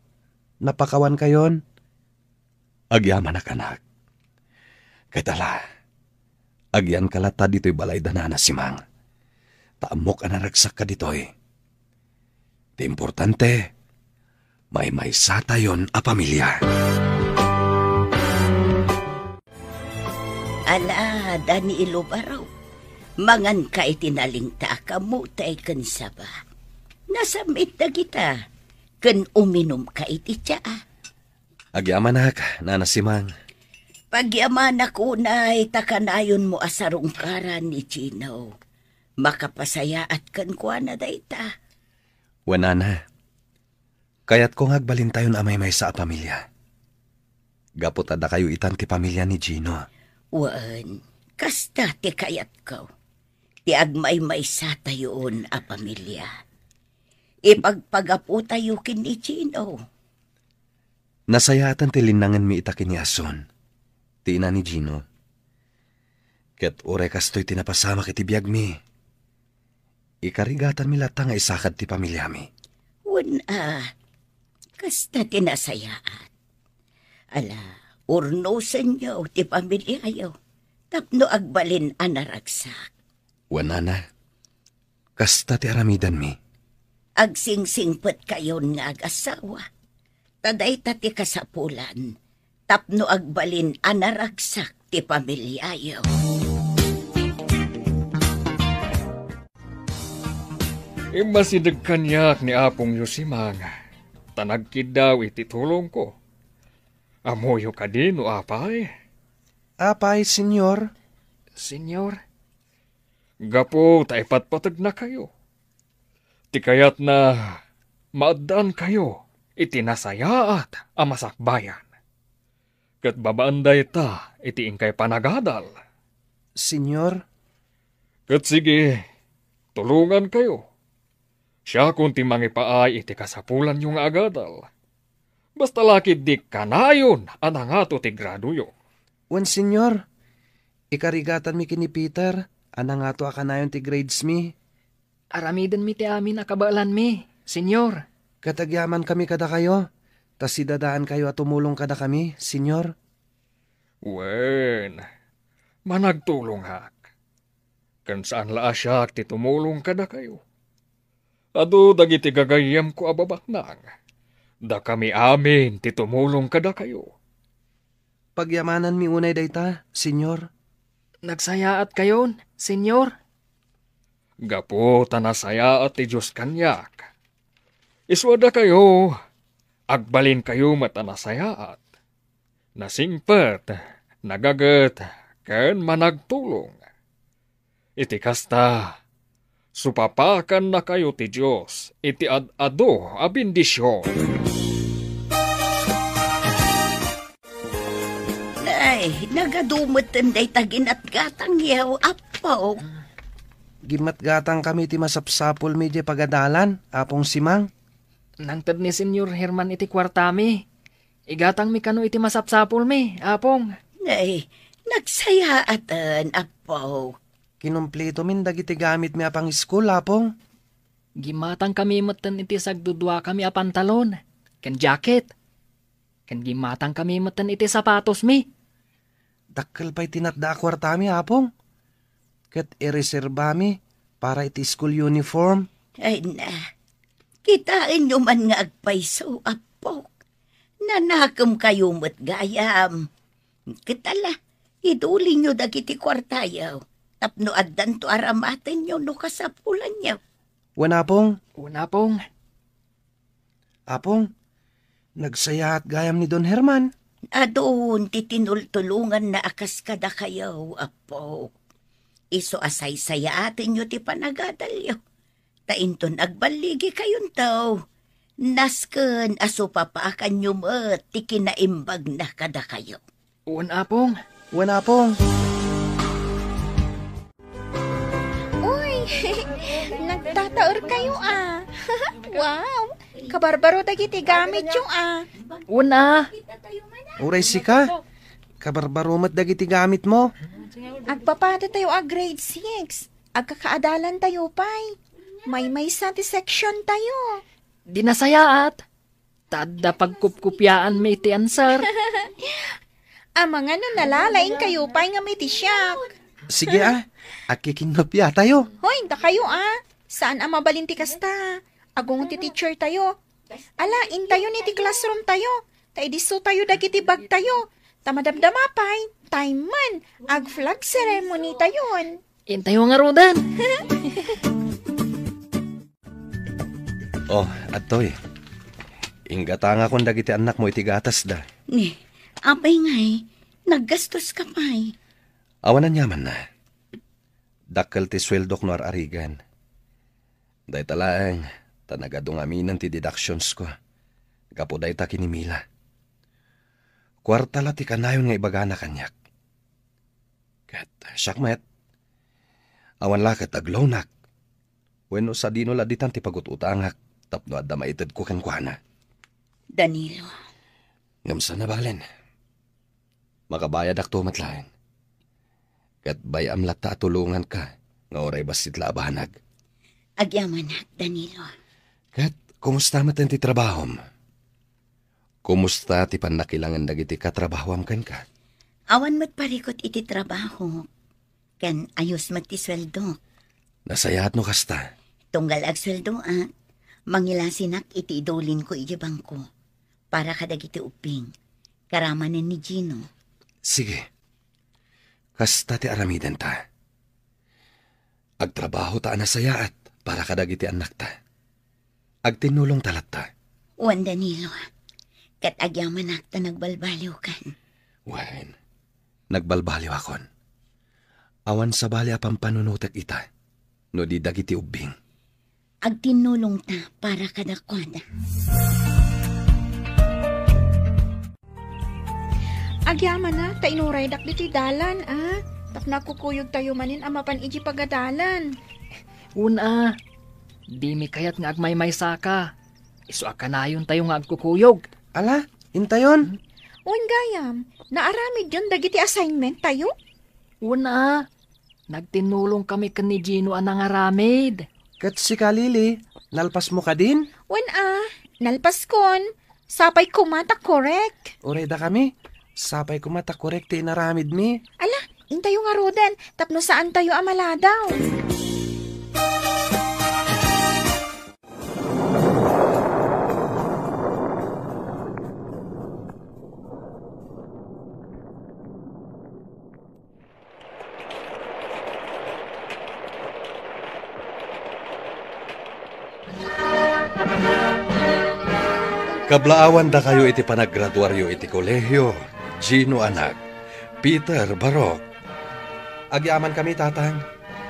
napakawan kayon. Agyaman na anak. Kaitala, agyan kalata dito'y balay danana si Mang. Taamok anaragsak ka dito'y. Di importante, may satayon a pamilya. Ala, Danilo baraw. Mangan ka itinalingta ka mo tay kan saba. Nasamit na kita. Kan uminom ka iti tsaa. Agyaman anak, nana si Mang. Pagyaman ako na itakanayon mo asarungkaran ni Gino. Makapasaya at kankwa na dayta. Wanana, kayat kong agbalin tayon amay sa pamilya. Gapot ada kayo itan ti pamilya ni Gino. Wan, kasta ti kayat ko. Ti agmay sa tayoon a pamilya. Ipagpagapu tayo kin ni Gino. Nasayatan ti linangan mi itakin ni Ason. Ti ina ni Gino. Ket ore kastoy tinapasama kiti biyag mi. Ikarigatan mi latang nga isakad ti pamilya mi. Wan kasta tinasayaan. Ala, urnosan niyo ti pamilya yo. Tapno agbalin anaragsak. Wanana, kasta ti aramidan mi. Agsingsingpet kayon nga ag-asawa. Taday ti kasapulan. Tapno agbalin anaragsak ti pamilya yo. Masidag kanyak ni Apong Yosimang. Tanagkid daw iti tulong ko. Amoyo ka din o apay? Apay, senyor. Senyor, gapo taipatpatag na kayo. Tikayat na maadaan kayo itinasayaat ang Masakbayan. Kat babaanday ta iti ingkay panagadal. Senyor, Kat sige, tulungan kayo. Siya kung ti mangipaay iti kasapulan yung agadal. Basta lakid di kanayon anangato ti graduyo. wan senyor. Ikarigatan mi kini Peter. Anang ato akanayon ti grades mi. Aramidan mi ti amin akabalan mi, senyor. Katagyaman kami kada kayo. Tas sidadaan kayo at tumulong kada kami, senyor. Wen, managtulong hak. Kan saan la asyak ti tumulong kada kayo. Ado dagiti gagayam ko ababak nang. Da kami amin ti tumulong kada kayo. Pagyamanan mi unay dayta, senyor. Nagsayaat kayon, senyor. Gapo tanasaya at ti Diyos kanyak. Iswada kayo, agbalin kayo matanasayaat. Nasingpet, nagagat, ken managtulong. Iti kasta, supapakan na kayo ti Diyos, iti ad-ado a bendisyon. Ay, nagadumot tanday tagin at gatang yaw, apo. Gimatgatang kami ti masapsapol medyo pagadalan, apong simang. Nangtad ni Senyor Herman iti kwartami. Igatang mi kano iti masapsapol mi, apong. Ay, nagsayaatan, apo. Kinumpleto min dagiti gamit mi apang school, apong. Gimatang kami matan iti sagdudwa kami a pantalon. Ken jacket. Ken gimatang kami matan iti sapatos mi. Dakkel pa'y tinatda kwartami, apong. Kat ireserba mi para iti school uniform. Ay na, kitain nyo man nga agpaiso, apo. Nanakam kayo mo't gayam. Kitala, iduli nyo dagiti kwartayaw. Tapno addan to aramaten nyo no kasapulan nyo. Wan, apong. Una pong. Apong, nagsaya at gayam ni Don Herman. Adun, titinultulungan na akas kada kayo, apo. Iso asay saya atin nyo ti panagadalyo. Tainton agbaligi kayon tao. Nasken aso papaakan nyo mat, ti kinaimbag na kada kayo. Una pong. Wan, apong. Uy, nagtataor kayo ah. Wow, kabarbaro dagiti gamit yung ah. Una. Uray sika, kabarbarumat dagiti gamit mo. Agpapada tayo grade 6. Agkakaadalan tayo pay. May satisfaction tayo. Di nasayaat. Tadda pagkupkupyaan mi iti answer. Mga nalalaing kayo pay nga may tisyak. Sige akikinopya tayo. Hoy, da kayo ah. Saan ang mabalinti kasta? Agong ti teacher tayo. Alain tayo ni ti classroom tayo. Taidiso tayo dagiti bag tayo. Tamadamdama pay. Time man. Ag flag ceremony tayon. Intayo nga rodan. Oh, atoy. Ingatanga kong dagiti anak mo iti gatas da. Ni, apay ngay, naggastos ka pay. Awanan yaman na. Dakkel ti sweldok no arigan. Day talaang, tanagadong aminan ti deductions ko. Gapo day ta kinimila. Kwartala ti kanayon nga ibagana kanyak. Kat, syakmet. Awan lakat aglonak. Wenno sa dino laditan ti pagututangak. Tapno adda maitid ko kankwana. Danilo. Ngamsa na balen. Makabayad ak tumatlain. Kat bayam lata tulungan ka. Nga oray basit laabanag. Agyaman na, Danilo. Kat, kumusta matan ti trabahom? Kumusta ti panakilangan dagiti katrabahom kan ka? Awan mat parikot iti trabaho. Kan ayos mat ti sweldo. Nasayat no kasta. Tunggal ag sweldo mangilasinak iti idolin ko iti bangko. Para kadagiti uping. Karamanen ni Gino. Sige. Kasta ti aramiden ta. Agtrabaho ta nasayaat para kadagiti anak ta. Agtinulong talat ta. Wan Danilo. Kat agyaman akta nagbalbaliw kan. Wen, nagbalbaliw akon. Awan sa bali apang panunutek ita. No di dagiti ubing. Agtinulong ta para kadakwada. Agyaman na, tainuray dak diti dalan ah. Tak nakukuyog tayo manin amapan iji pagadalan. Una. Di mi kayat nga agmay-may saka. Isu akanayon tayo nga agkukuyog. Ala, intayon. Uwan gayam, naaramid yun dagiti assignment tayo? Una. Nagtinulong kami kan ni Gino anang aramid. Kat si Kalili, nalpas mo ka din? Uwan Nalpaskon, sapay kumata korek. Oreda kami. Sapay kumata korekte inaramid mi. Ala, intayo nga roden, tapno saan tayo amaladaw. Kablaawan da kayo iti panaggraduaryo iti kolehyo. Gino anak, Peter Barok. Agyaman kami, tatang.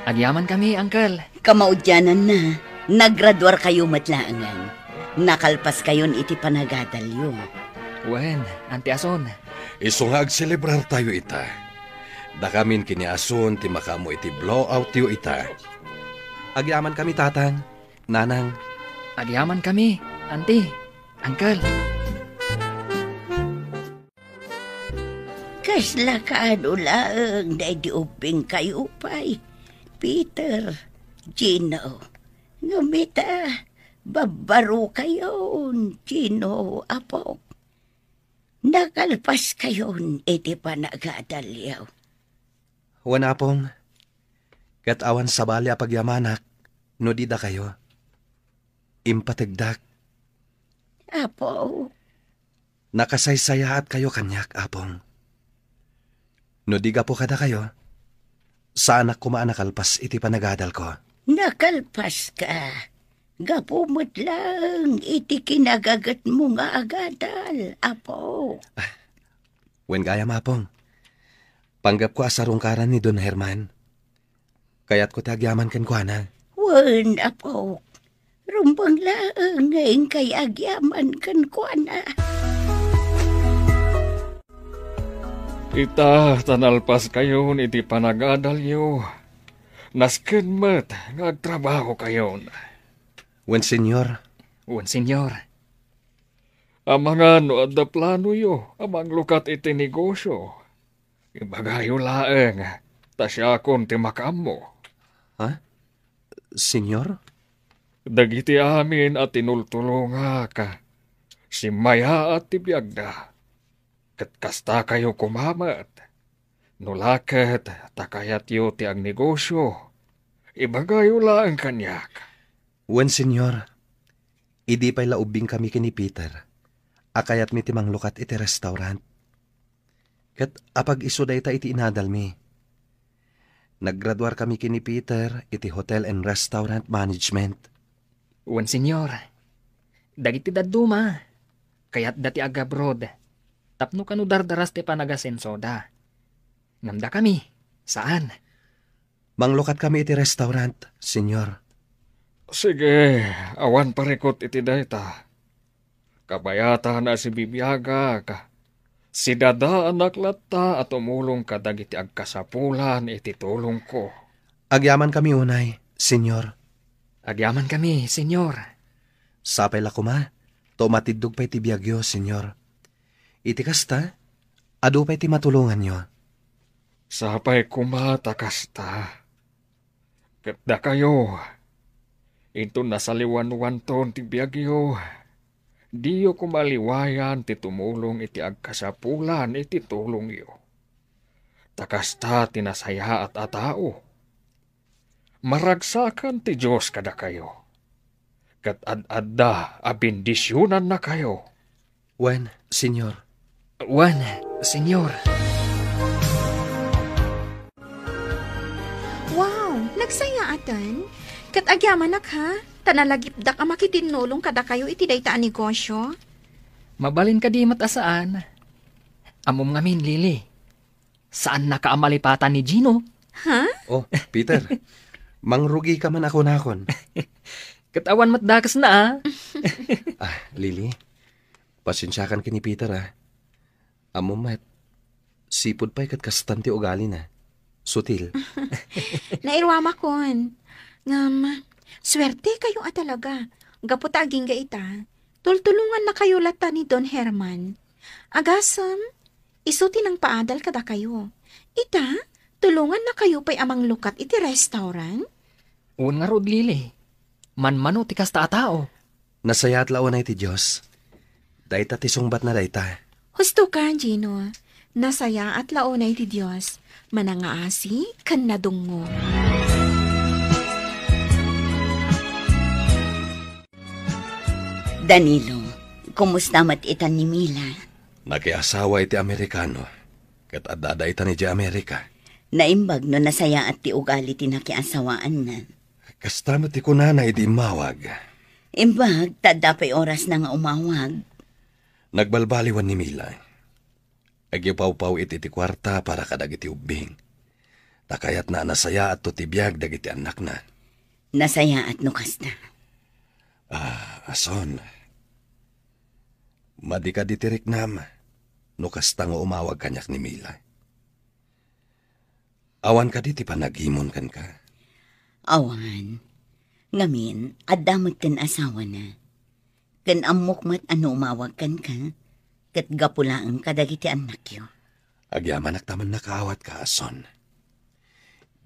Agyaman kami, Uncle. Kamaudyanan na. Naggraduar kayo matlaangan. Nakalpas kayon iti panagadalyo. Wen, Auntie Ason. Iso nga agselebrar tayo ita. Da kamin kiniason ti makamo iti blowout tiyo ita. Agyaman kami, tatang. Nanang. Agyaman kami, Auntie. Uncle. Kasla kaano lang na diuping kayo pa'y. Peter, Gino, ngumita, babaro kayon, Gino, apo. Nakalpas kayon, iti panagadalyaw. Wana pong. Katawan sa bali apagyamanak, no di da kayo. Impatigdak. Apo, Nakasaysaya at kayo kanyak, apong. No di po kada kayo, sa anak ko maanakalpas iti panagadal ko. nakalpas ka. Gapumot lang, iti kinagagat mo nga agadal, apo. Wen gaya mapong. Panggap ko asarungkaran ni Don Herman. Kaya't ko tagyaman ken kuana. Wen, apo. Rumbang lang ngayon kay agyaman kan kuana. Ita, tanalpas kayon iti panagadalyo. Nasken met, ngagtrabaho kayon. Wen, senyor. Wen, senyor. Amangan no adda plano yo, amang lukat iti negosyo. Ibagayo laeng, tasyakon ti makam mo. Senyor? Dagiti amin at tinultulunga ka. Si Maya at tibiyagda. Kat kasta kayo kumamat. Nulaket, takayat yo ti ang negosyo. Ibagayo laeng kanyak. Wen, senyor. Idi pa'y laubing kami kini Peter. Akayat mi timang lukat iti restaurant. Kat apag isuday ta iti inadal mi. Naggraduar kami kini Peter iti Hotel and Restaurant Management. Wen, senyor. Dagiti daduma. Kaya't dati agabrod. Tapno kanu dardaras ti panagasensoda. Ngamda kami. Saan? Manglukat kami iti restaurant, senyor. Sige, awan parikot iti dayta. Kabayata na si Bibiyaga ka. Si Dada anak latta at umulong kadag iti agkasapulan iti tulong ko. Agyaman kami unay, senyor. Agyaman kami, senyor. Sapay la kuma, to matidog pa iti biyagyo, senyor. Iti kasta, adu pa iti matulungan nyo. Sapay kumata kasta. Katda kayo. Ito nasaliwan-wan ton ti biyagyo. Diyo kumaliwayan ti tumulong iti agkasapulan iti tulong yo. Takasta tinasaya at atao. Maragsakan ti Diyos kada kayo. Kat ad-adda abindisyonan na kayo. Wen, senyor. Wen, senyor. Wow, nagsaya atan. Kat agyaman nak ha? Tanalagipdak ang makitinulong kada kayo iti dayta negosyo. Mabalin ka di matasaan. Amom ngamin, Lili. Saan nakaamalipatan ni Gino? Ha? Oh, Peter. Mangrugi ka man ako nakon. Katawan matdakas na Lily. Pasensyakan kini Peter Amo met. Sipod pa'y katkastan ti ugali na. Sutil. Nairwama kon. Ngam, swerte kayo talaga. Gapot aging ga ita. Tultulungan na kayo lata ni Don Herman. Agasam, isuti ng paadal kada kayo. Ita, tulungan na kayo pa'y amang lukat iti restaurant? Un nga rod, Lili. Manmano ti kasta tao. Nasaya at laon ay ti Diyos. Dayta ti sungbat na dayta. Husto ka, Gino. Nasaya at laonay ti Diyos. Manangaasi, kan nadungo. Danilo, kumusta mat itan ni Mila? Nakiasawa iti Amerikano. Kat adaday ta ni di Amerika. Naimbag no nasaya at ti ugali ti nakiasawaan na. Kastamat ti kunanay di mawag. Imbag, tadapay oras na nga umawag. Nagbalbaliwan ni Mila. Agyapaw-paw iti ti kwarta para kadag iti ubing. Takayat na nasaya at tutibiyag dagiti anak na. Nasaya at nukasta. Ason. Madi ka ditirik nam. Nukasta nga umawag kanyak ni Mila. Awan ka diti panagimon kan ka. Awan. Ngamin, adamot kan asawa na. Kan amok mat ano umawag kan ka. Kat gapulaan kadagiti anak yo. Agyaman aktaman nakaawat ka, Ason.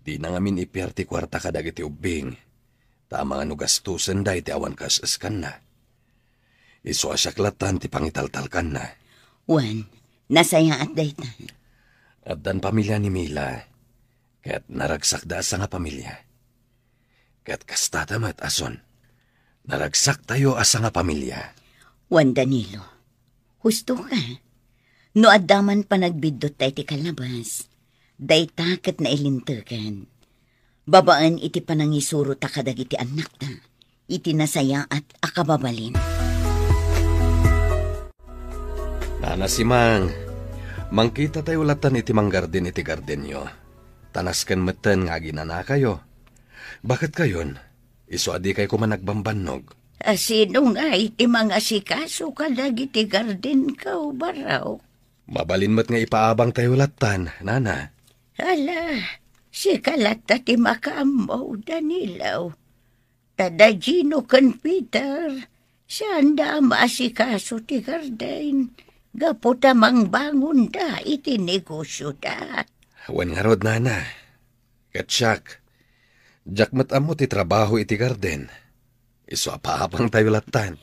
Di na ngamin iperti kwarta kadagiti ubing. Tama nga nugastusan da iti awan kasaskan na. Iso asyaklatan ti pangitaltalkan na. Wan, nasaya at dayta. At dan pamilya ni Mila. Kaya't naragsak da asa nga pamilya. Kaya't kastatamat, Ason. Naragsak tayo asa nga pamilya. Wan, Danilo. Husto ka. No adaman pa nagbidot tayo ti kalabas. Dayta kat nailintagan. Babaan iti panangisuro ta kadag iti anak ta. Iti nasaya at akababalin. Nanasimang, mangkita tayo latan iti manggarden iti gardenyo. Tanasken meten nga ginana kayo. Bakit kayon? Iso adi kayo kumanagbambanog. Sino nga iti mga sikaso kadag iti garden ka o baraw? Mabalin mo't nga ipaabang tayo latan, nana. Hala, si kalata ti makamaw, Danilaw. Tada Gino kan Peter, saan da maasikaso ti garden? Gapo tamang bangon da iti negosyo da. Wan nga rod, nana. Katsak, jakmat amo ti trabaho iti garden. Iso apaabang tayo latan.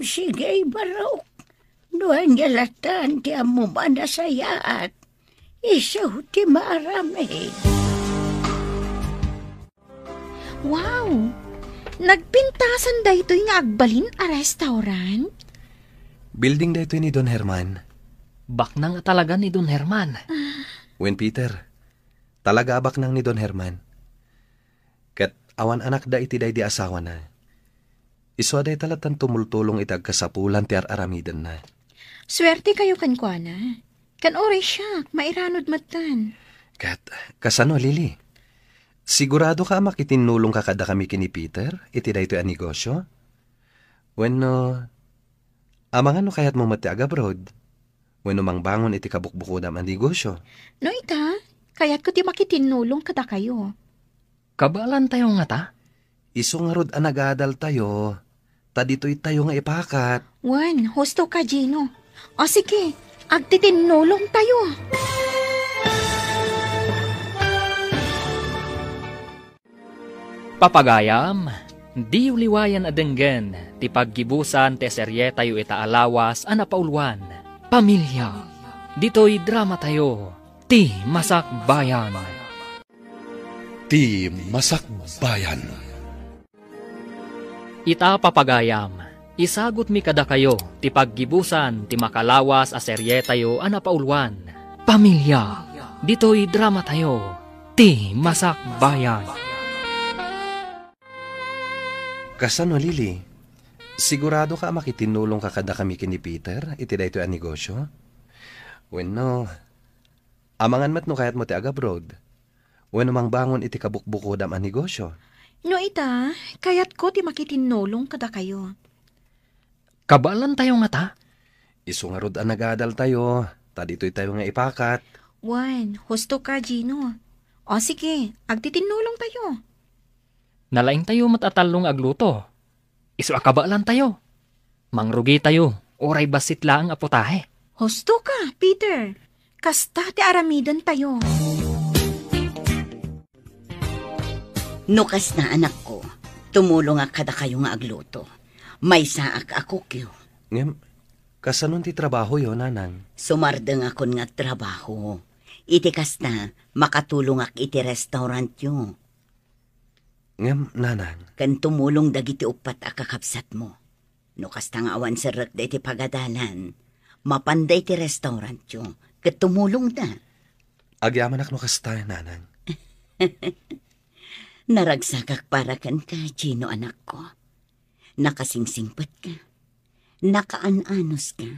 Sige, baraw. Noan niya latan ti amo manasayaat. Isaw ti marami. Wow! Nagpintasan da ito'y nga agbalin a restaurant? Building da ito ni Don Herman. Baknang talaga ni Don Herman. Wen Peter, talaga baknang ni Don Herman. Kat awan anak da iti day di asawa na. Iso day talatan tumultulong itag kasapulan ti aramidan na. Swerte kayo kan kuana. Kan ori siya, mairanod matan. Kat, kasano, Lili? Sigurado ka makitinulong ka kada kami kini Peter? Iti da ito ang negosyo? Bueno, amangan no kayat mo mati agabroad? Bueno, mangbangon iti kabukbukudam ang negosyo? No ita, kaya't ko ti makitinulong kada kayo. Kabalan tayo nga ta? Iso nga rod anagadal tayo. Tadito'y tayo nga ipakat. Wan, husto ka, Gino. O sige, agtitinulong tayo. Papagayam, di uliwayan adenggen, ti paggibusan te serye tayo itaalawas anapaulwan. Pamilya, dito'y drama tayo, ti Masak Bayan. Ti Masak Bayan. Ita papagayam, isagot mi kada kayo, ti paggibusan ti makalawas a serye tayo anapaulwan. Pamilya, dito'y drama tayo, ti Masak Bayan. Kasano, Lili? Sigurado ka makitinulong ka kada kami kini Peter? Iti da ito ang negosyo? Bueno, amangan mat no kayat mo ti agabroad. Bueno, mangbangon iti kabukbukudam ang negosyo. No ita, kaya't ko ti makitinulong kada kayo. Kabalan tayo nga ta? Iso nga rod ang nagadal tayo. Tadito'y tayo nga ipakat. Wan, husto ka, Gino. O sige, agtitinulong tayo. Nalaing tayo matatalong agluto. Isu akabalan tayo. Mangrugi tayo, oray basit lang apotahe. Husto ka, Peter. Kasta ti aramidan tayo. Nukas na anak ko, tumulong nga kada kayo nga agluto. may saak ako kyo. Ngem, kasanon ti trabaho yo, nanang? Sumardeng akon nga trabaho. Iti kasta, makatulong ak iti restaurant yo. Ngem, nanang, Kan tumulong dagiti upat a kakabsat mo. No kasta nga awan sirek da iti pagadalan, mapanday ti restaurant yo. Kat tumulong da. agyaman ak no kasta, nanang. Naragsakak para kan ka, Gino anak ko. Nakasingsingpat ka. Nakaananos ka.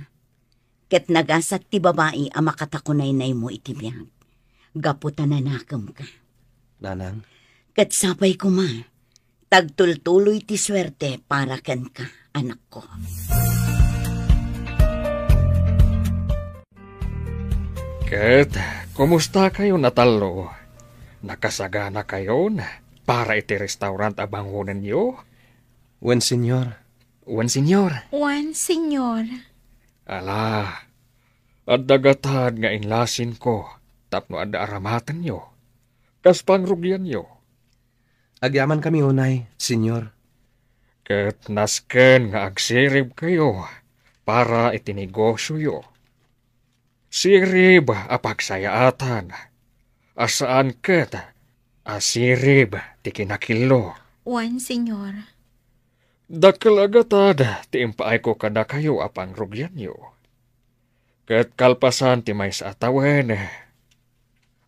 Ket nagasat ti babae a makatakunay-nay mo iti biyag. Gaputan na nakam ka. Nanang, Ket sapay ko ma. Tagtultuloy ti swerte para kan ka, anak ko. Ket, kumusta kayo natalo? Nakasagana kayo na para iti restaurant abangunan niyo? wen senyor, Wan senyor. Juan, senyor. Ala, at dagatad nga inlasin ko, tapno ada aramatan niyo. Kas pangrugyan niyo. agyaman kami unay, senyor. Ket nasken nga agsirib kayo para itinegosyo yo. Sirib apagsayaatan. Asaan ket asirib ti kinakilo. Juan, senyor. Dakkel agatad ti impaay ko kada kayo apang rugyan yo. Ket kalpasan ti may sa atawen.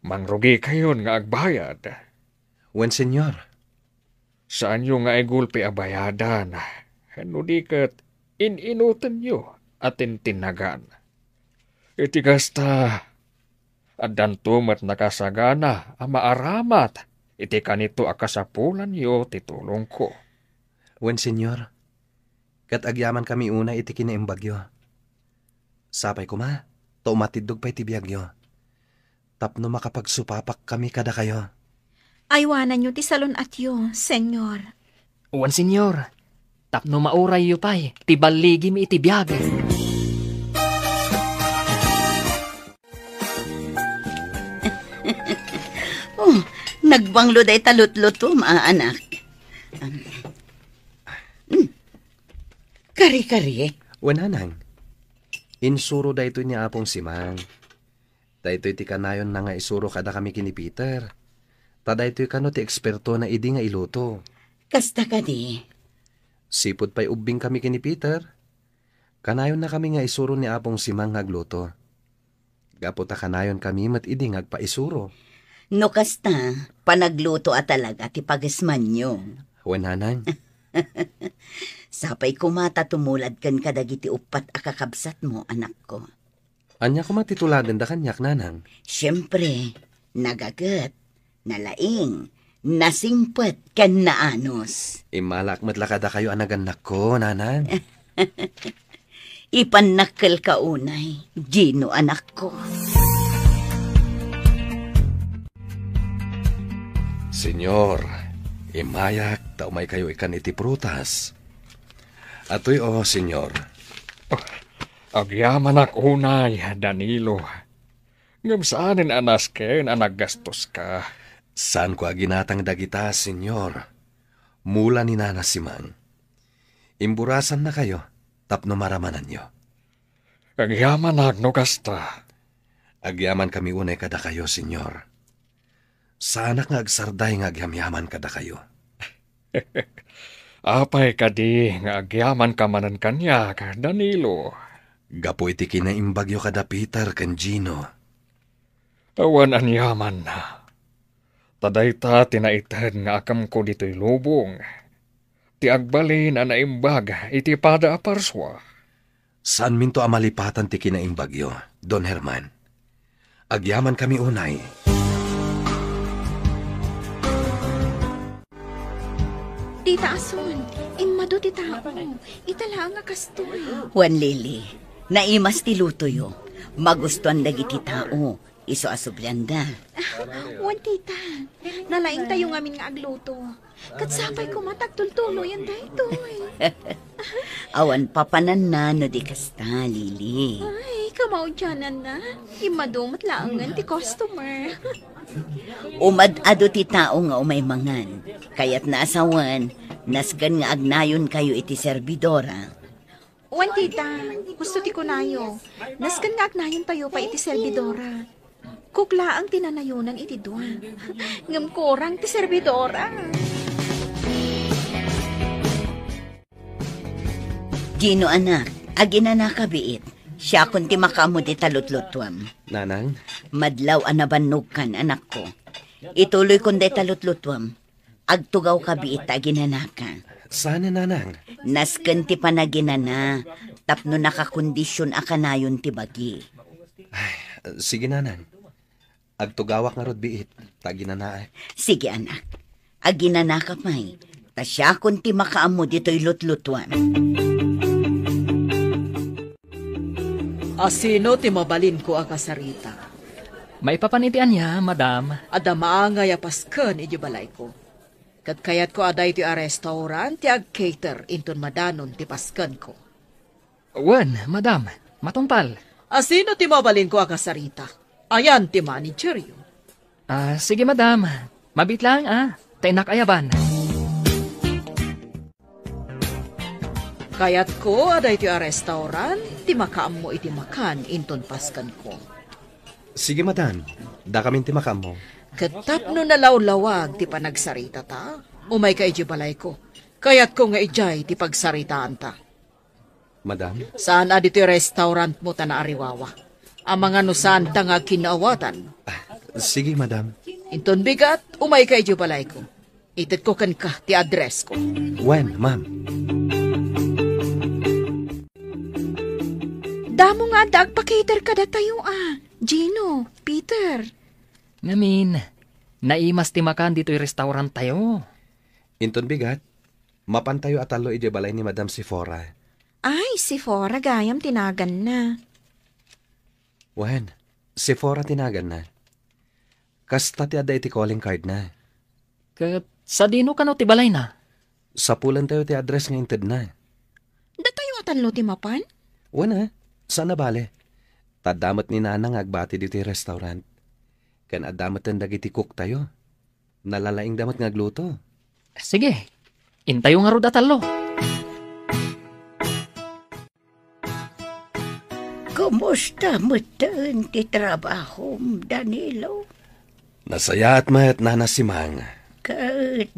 Mangrugi kayon nga agbayad. Wen senyor, Saan yo nga igulpi abayadan? Ano di ket ininutan yo atin tinagan. Iti kasta, adan tumat nakasagana ang maaramat. Iti kanito akasapulan yo titulong ko. wen senyor. Kat agyaman kami unay iti kinaimbagyo. Sapay ko ma, to matidog pa iti biyagyo. Tapno makapagsupapak kami kada kayo. Aywanan nyo ti salon at yo, senyor. Wan senyor, tapno mauray yu pay, ti baligi mi iti biyag. Oh, nagbanglo day talutluto, mga anak. Kari-kari. Wen nanang, insuro da ito ni apong simang. Da ito ti kanayon na nga isuro kada kami kini Peter. Tada ito kano ti eksperto na idi nga iluto. Kasta ka di. Sipod pa'y ubing kami kini Peter. Kanayon na kami nga isuro ni apong simang ngagluto. Gaputa kanayon kami mat idi ngagpaisuro. No kasta, panagluto at talaga ti pagisman nyo. Wen nanang, Sapay kumata tumulad kan kadagiti upat akakabsat mo, anak ko. anya ko matituladan da kanyak nanang. Siyempre, nagagat, nalaing, nasingpet kan naanos. Imalak matlakada kayo anaganak ko, nanang. Ipanakkel ka unay, Gino anak ko. Senyor, imayak taumay kayo ikan iti prutas. Atoy senyor. Agyaman ak unay, Danilo. Ngam saanin anas ken anaggastos ka. Saan ko aginatang dagita, senyor? Mula ni Nana Simang. Imburasan na kayo, tapno maramanan nyo. Agyaman ak no kasta. Agyaman kami unay kada kayo, senyor. Sana nga agsarday nga agyamyaman kada kayo. Apay kadi nga agyaman ka manan kanya ka, Danilo. Gapo iti kinaimbagyo kada Peter ken Gino. Awan anyaman na. Tadayta tinaitad nga akam ko dito'y lubong. Ti agbalin na naimbag iti pada aparswa. Saan minto amalipatan ti kinaimbagyo, Don Herman? Agyaman kami unay. Tita Asun, imado ti tao. Itala nga kastoy. Juan Lili, naimas ti lutoyo. Magustuhan dagiti tao. Iso asublanda. Wan tita, nalaing tayo ngamin nga agluto. Katsapay ko matagtultulo yan daytoy. Awan papanan na no di kasta, Lili. Ay, kamao dyanan na. Imadumot laangan ti customer. Umad-ado ti tao nga umay mangan. Kaya't naasawan, Naskan nga agnayon kayo iti servidora. Uwan, tita. Gusto ti kunayo. Naskan nga agnayon tayo pa iti servidora. Kukla ang tinanayunan iti dua. Ngam kurang ti servidora. Gino anak, agina na kabiit. Siya kun ti makamod italutlutwam. Nanang, Madlaw anabannog kan anak ko. Ituloy kun italutlutwam. Agtugaw kabiit aginanaka. sana nanang. Nasken ti panaginana. Tapno nakakondisyon akanayon ti bagi. Sige nanang. Agtugawak nga rod biit. Tagi na na. Sige anak, aginanaka may. Ta siya kun ti makaamod ito'y lutlutwan. Asino ti mabalin ko akasarita? May papanitian niya, madam. Adama nga yapasken iti balay ko. Kat kayat ko aday ti a restaurant ti ag-cater inton madanon ti pasken ko. Wen, madam. Matungpal. Asino ti mabalin ko akasarita? Ayan ti manager yun. Sige, madam. Mabit lang, Tainak ayaban. Kayat ko aday ti a restaurant ti makaam mo iti makan inton pasken ko. Sige madam. Da kami ti makam mo. Katap no nalawlawag ti panagsarita ta. Umay ka iti balay ko. Kayat ko nga ijay ti pagsaritaan ta. Madam? Saan adi ti restaurant mo ta na ariwawa? Ang mga nusan ta nga kinaawatan. Sige madam. Inton bigat, umay ka iti balay ko. Itit ko kan ka ti address ko. When, ma'am? Damo nga dagpakater kada tayo Gino, Peter. Ngamin, naimas ti makan dito'y restaurant tayo. Inton bigat. Mapantayo atalo ije balay ni Madam Sephora. Ay, si Fora gayam tinagan na. When? Sephora tinagan na. Kasta ti ada iti calling card na. Kat sa dino ka no ti balay na? Sa pulan tayo ti address nga inted na. Da tayo atanlo ti mapan? Wana, sana bale. Tadamot ni nanang agbati dito restaurant. Kan adamot ang dagiti cook tayo. Nalalaing damot nga gluto. Sige, intayo nga rod atalo. Kumusta mo ti trabaho, Danilo? Nasaya at mayat nanasimang.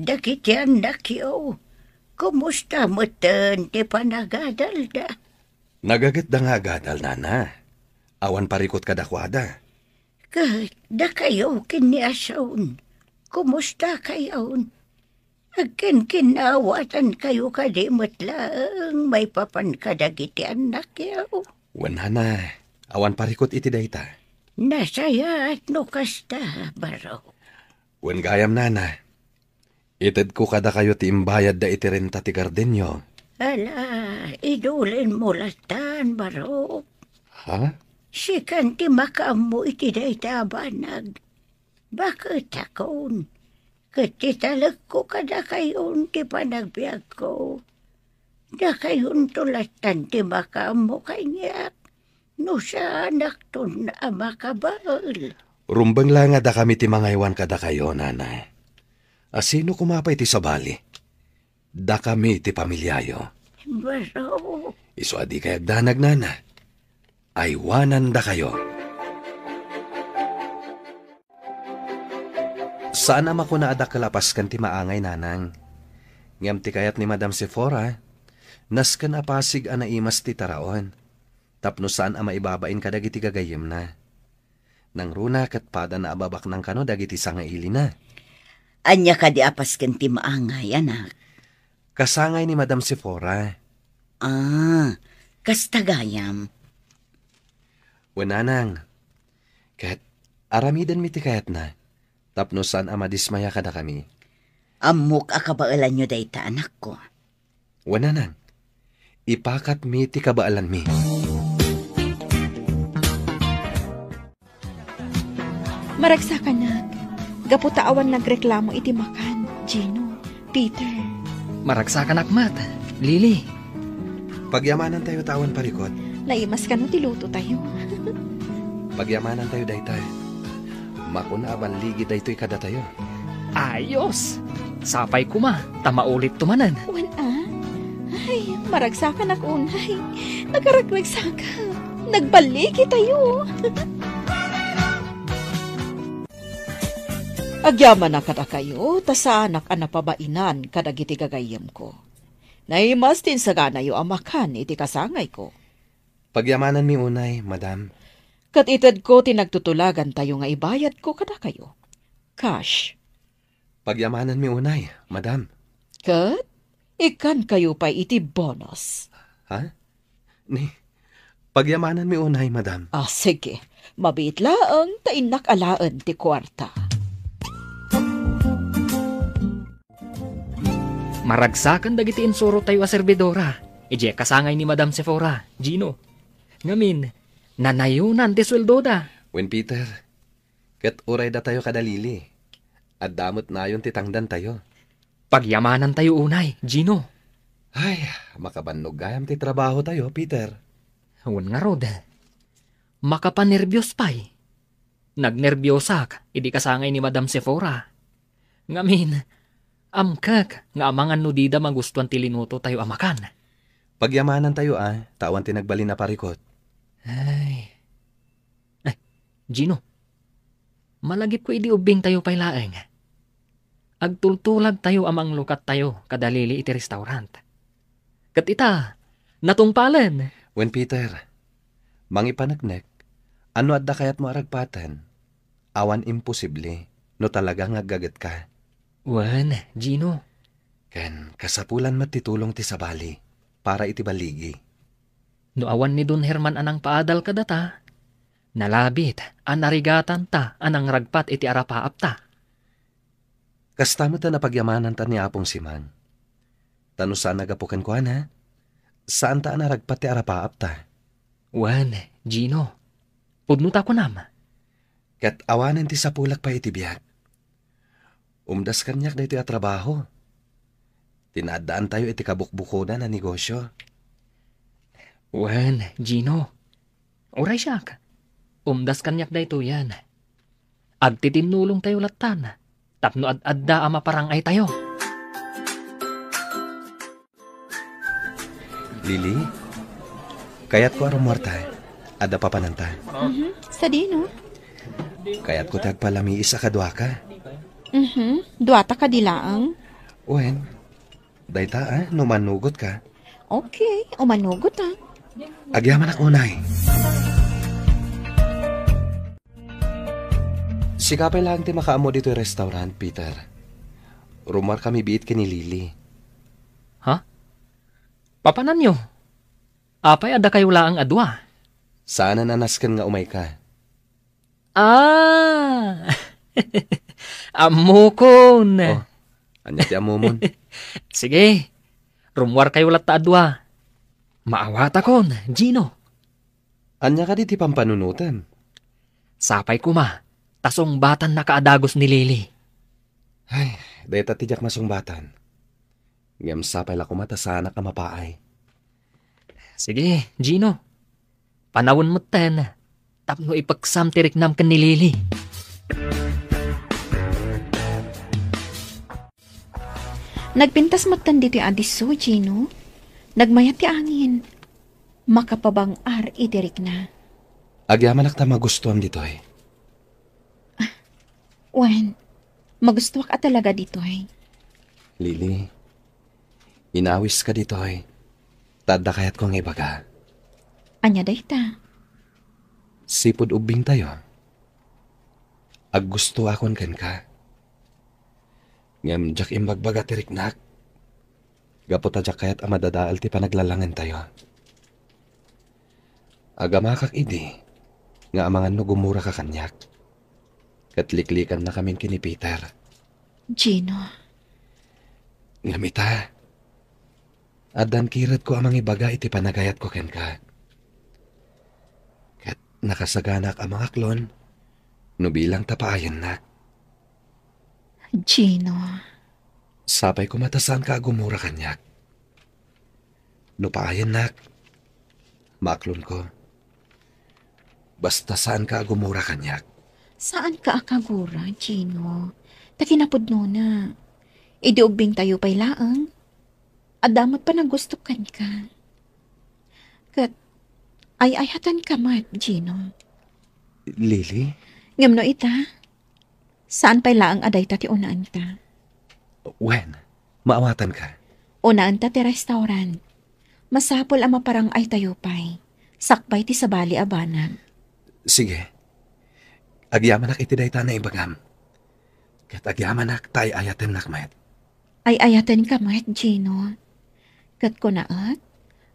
Dakitian na kiyo. Kumusta mo ti panagadal da? Nagagat da nga gadal, nana. Awan parikot kadakwada. Da kayo kiniasaon. Kumusta kayo? Agkin kinawatan kayo kadimot lang. May papan kadagiti anak yaw. Wana na. Awan parikot iti dayta. Nasaya at no kasta, baro. Wan gayam, nana. Ited ko kada kayo ti imbayad da iti renta ti gardenyo. Ala, idulin mo latan, baro. Ha? Sikan ti makamu iti dayta banag. Bakit akon? Katitalag ko kada kayon ti panagbiag ko. Da kayon tulatan ti makamu kanyak. No siya anak to na makabal. Rumbang lang nga da kami ti mangaywan kada kayo, nana. Asino kumapay ti sabali? Da kami ti pamilyayo. Baro. Iso adi kayag danag, nana. Aywanan da kayo. Saan ama ko na adak kalapas kan ti maangay, nanang? Ngam ti kayat ni Madam Sephora, naskan apasig anaimas ti taraon. Tapno saan ama ibabain ka dagiti gagayim na. Nang runa kat pada na ababak ng kano dagiti sangaili na. Anya ka di apas kan ti maangay, anak. Kasangay ni Madam Sephora. Kastagayam. Wananang, kat aramidan mi ti kayat na. Tapno saan ama dismaya kada kami. Amok akabaalan nyo dayta, anak ko. Wananang, ipakat mi ti kabaalan mi. Maragsakan na. Gaputaawan nagreklamo iti makan, Gino, Peter. Maragsakan akmat. Lili. Pagyamanan tayo tawan parikot. Laimas ka no tiluto tayo. Pagyamanan tayo daytay. Makuna aban ligi daytoy kada tayo. Ayos! Sapay kuma, tamaulit tumanan. Wan Ay, maragsakan ako unay. Nagaragsakan. Nagbaligi tayo. Agyaman na kada kayo, tasaanak ang napabainan kadagiti gagayem ko. Naimas din sa ganayo amakan iti kasangay ko. Pagyamanan mi unay, madam. Kat itad ko tinagtutulagan tayo nga ibayad ko kada kayo. Cash. Pagyamanan mi unay, madam. Kat, ikan kayo pa iti bonus. Ha? Ni, pagyamanan mi unay, madam. Sige. Mabit laang tainak alaan ti kwarta. Maragsakan dagiti insuro tayo a servidora. Ije kasangay ni Madam Sephora, Gino. Ngamin, nanayunan ti sweldo da. Wen Peter, ket uray da tayo kadalili. At damot na yon titangdan tayo. Pagyamanan tayo unay, Gino. Ay, makabannog gayam ti trabaho tayo, Peter. Huwag nga rod. Makapanerbiyos pa'y. Nagnerbyosak, idi kasangay ni Madam Sephora. Ngamin, amkak nga amangan no dida magustuhan ti linuto tayo amakan. Pagyamanan tayo tawan tinagbali na parikot. Ay, Gino, malagip ko idi ubing tayo pay laeng. Agtultulag tayo amang lukat tayo kadalili iti restaurant. Kat ita, natungpalan. Wen Peter, mangipanagnek, ano adda kayat mo aragpatan? Awan imposible, no talagang agagat ka. Wan, Gino. Ken, kasapulan matitulong ti sabali, para iti baligi. No awan ni Don Herman anang paadal kadata, nalabit, anarigatan ta, anang ragpat iti arapaap ta. Kastamo ta na pagyamanan ta ni Apong Siman. Tano saan nagapukan ko, ha? Saan ta anaragpat ti arapaap ta? Wan, Gino. Pudnuta ko nama. Kat awanan ti sapulak pa iti biyag. Umdas kanyak na iti trabaho. Tinadaan tayo iti kabukbukodan na negosyo. Wan, Gino. Uray siya ka. Umdas kanyak na ito yan. Agtitinulong tayo latan. Tapno ad-adda ama parangay tayo. Lili, kayat ko aramwarta. Ada pa pananta. Sa dino? Kayat ko tagpalami isa kadwa ka. Duwata ka dilaang. Wen, dayta numanugot ka. Okay, umanugot Agyaman ako unay. Sikapay lang ti makaamo dito yung restaurant, Peter. Rumar kami biit kini Lili. Ha? Papanan nyo? Apay ada kayo laang adwa? Sana nanaskan nga umay ka. Amukon. Anya ti amumon. Sige, rumwar kayo latta adwa. Maawata kon, Gino. Anya ka di ti pampanunutan. Sapay kuma, tasong batan na kaadagos ni Lili. Ay, dayta tijak masungbatan. Ngam sapay la kumata sana ka mapaay. Sige, Gino. Panawon mo ten. Tapno ipagsam tiriknam kan ni Lili. Nagpintas matan dito adiso, Gino. Nagmayat ti angin. Makapabang itirik na. Agyaman ta magustuhan ditoy. Wen, magustuhan ka talaga ditoy. Lili, inawis ka ditoy. Tadda kayat kong ibaga. Anya dayta? Sipod ubing tayo. Aggusto akon ken ka. Ngam jak imbagbaga tiriknak. Gapota jak kayat amadadaal ti panaglalangan tayo. Agamakak idi, nga amangan no gumura ka kanyak. Katliklikan na kaming kini Peter. Gino. Ngamita, adan kirat ko amang ibaga iti panagayat ko ken ka. Kat nakasaganak amang aklon, no bilang tapayan na. Gino. Sapay ko matasan ka gumura kanyak. No paayan nak, maklon ko. Basta saan ka gumura kanyak. Saan ka akagura, Gino? Takinapod no na. Idiubing tayo pa'y laang. Adamot pa nang gusto kan ka. Kat, ay-ayatan ka mat, Gino. Lily? Ngam no ita, saan pa'y laang aday ta ti unaan ta? When? Maawatan ka? Unaan ta ti restaurant. Masapol ama parang ay tayo pa'y. Sakbay ti sabali abanag. Sige. Agyamanak iti dayta na ibagam. Kat agyamanak tay ayatem nakmet. Ay-ayatan ka mat, Gino. Kat ko naat,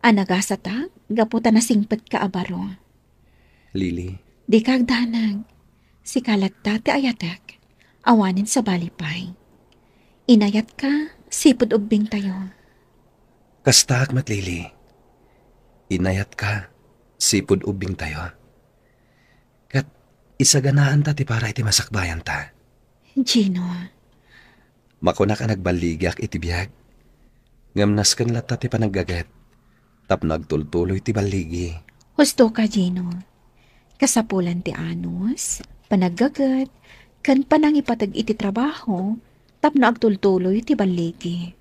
anagasata, gaputa na singpet ka abaro. Lily? Di kagdanag, si kalat ti ayatek, awanin sa balipay. Inayat ka, sipod ubing tayo. Kasta akmat, Lily. Inayat ka, sipod ubing tayo. Kat isaganaan ta ti para iti masakbayan ta. Gino, Makuna ka nagbaligyak iti biyag. Ngamnas kan lata ti panaggaget. Tap nagtultuloy ti baligi. husto ka, Gino. Kasapulan ti anos, panaggagat, kan panangipatag iti trabaho, tapno agtultuloy ti baligi.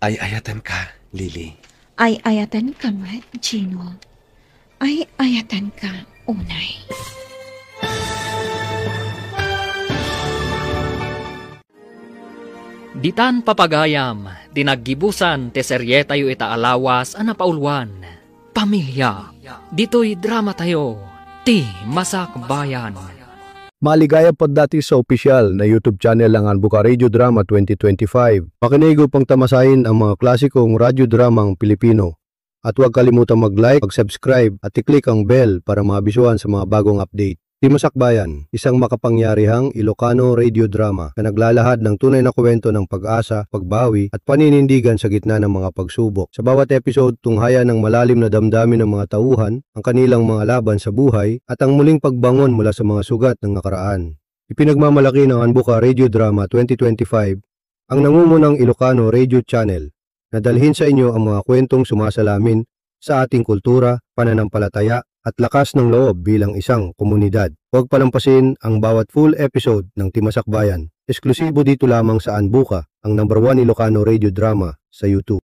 Ay ayatan ka, Lily. Ay ayatan ka mat, Gino. Ay ayatan ka, unay. Ditan papagayam, dinaggibusan te serye tayo itaalawas ana paulwan. Pamilya, dito'y drama tayo, ti Masakbayan. Maligaya po dati sa opisyal na YouTube channel ng Buka Radio Drama 2025. Makinigo pang tamasahin ang mga klasikong radyo dramang Pilipino. At huwag kalimutang mag-like, mag-subscribe at i-click ang bell para mabisuhan sa mga bagong update. Timasakbayan, isang makapangyarihang Ilocano radio drama na naglalahad ng tunay na kwento ng pag-asa, pagbawi at paninindigan sa gitna ng mga pagsubok. Sa bawat episode, tunghayan ng malalim na damdamin ng mga tauhan, ang kanilang mga laban sa buhay at ang muling pagbangon mula sa mga sugat ng nakaraan. Ipinagmamalaki ng Buka Radio Drama 2025 ang nangungunang Ilocano Radio Channel na dalhin sa inyo ang mga kwentong sumasalamin sa ating kultura, pananampalataya at lakas ng loob bilang isang komunidad. Huwag palampasin ang bawat full episode ng Timasakbayan. Eksklusibo dito lamang sa Buka, ang #1 Ilocano radio drama sa YouTube.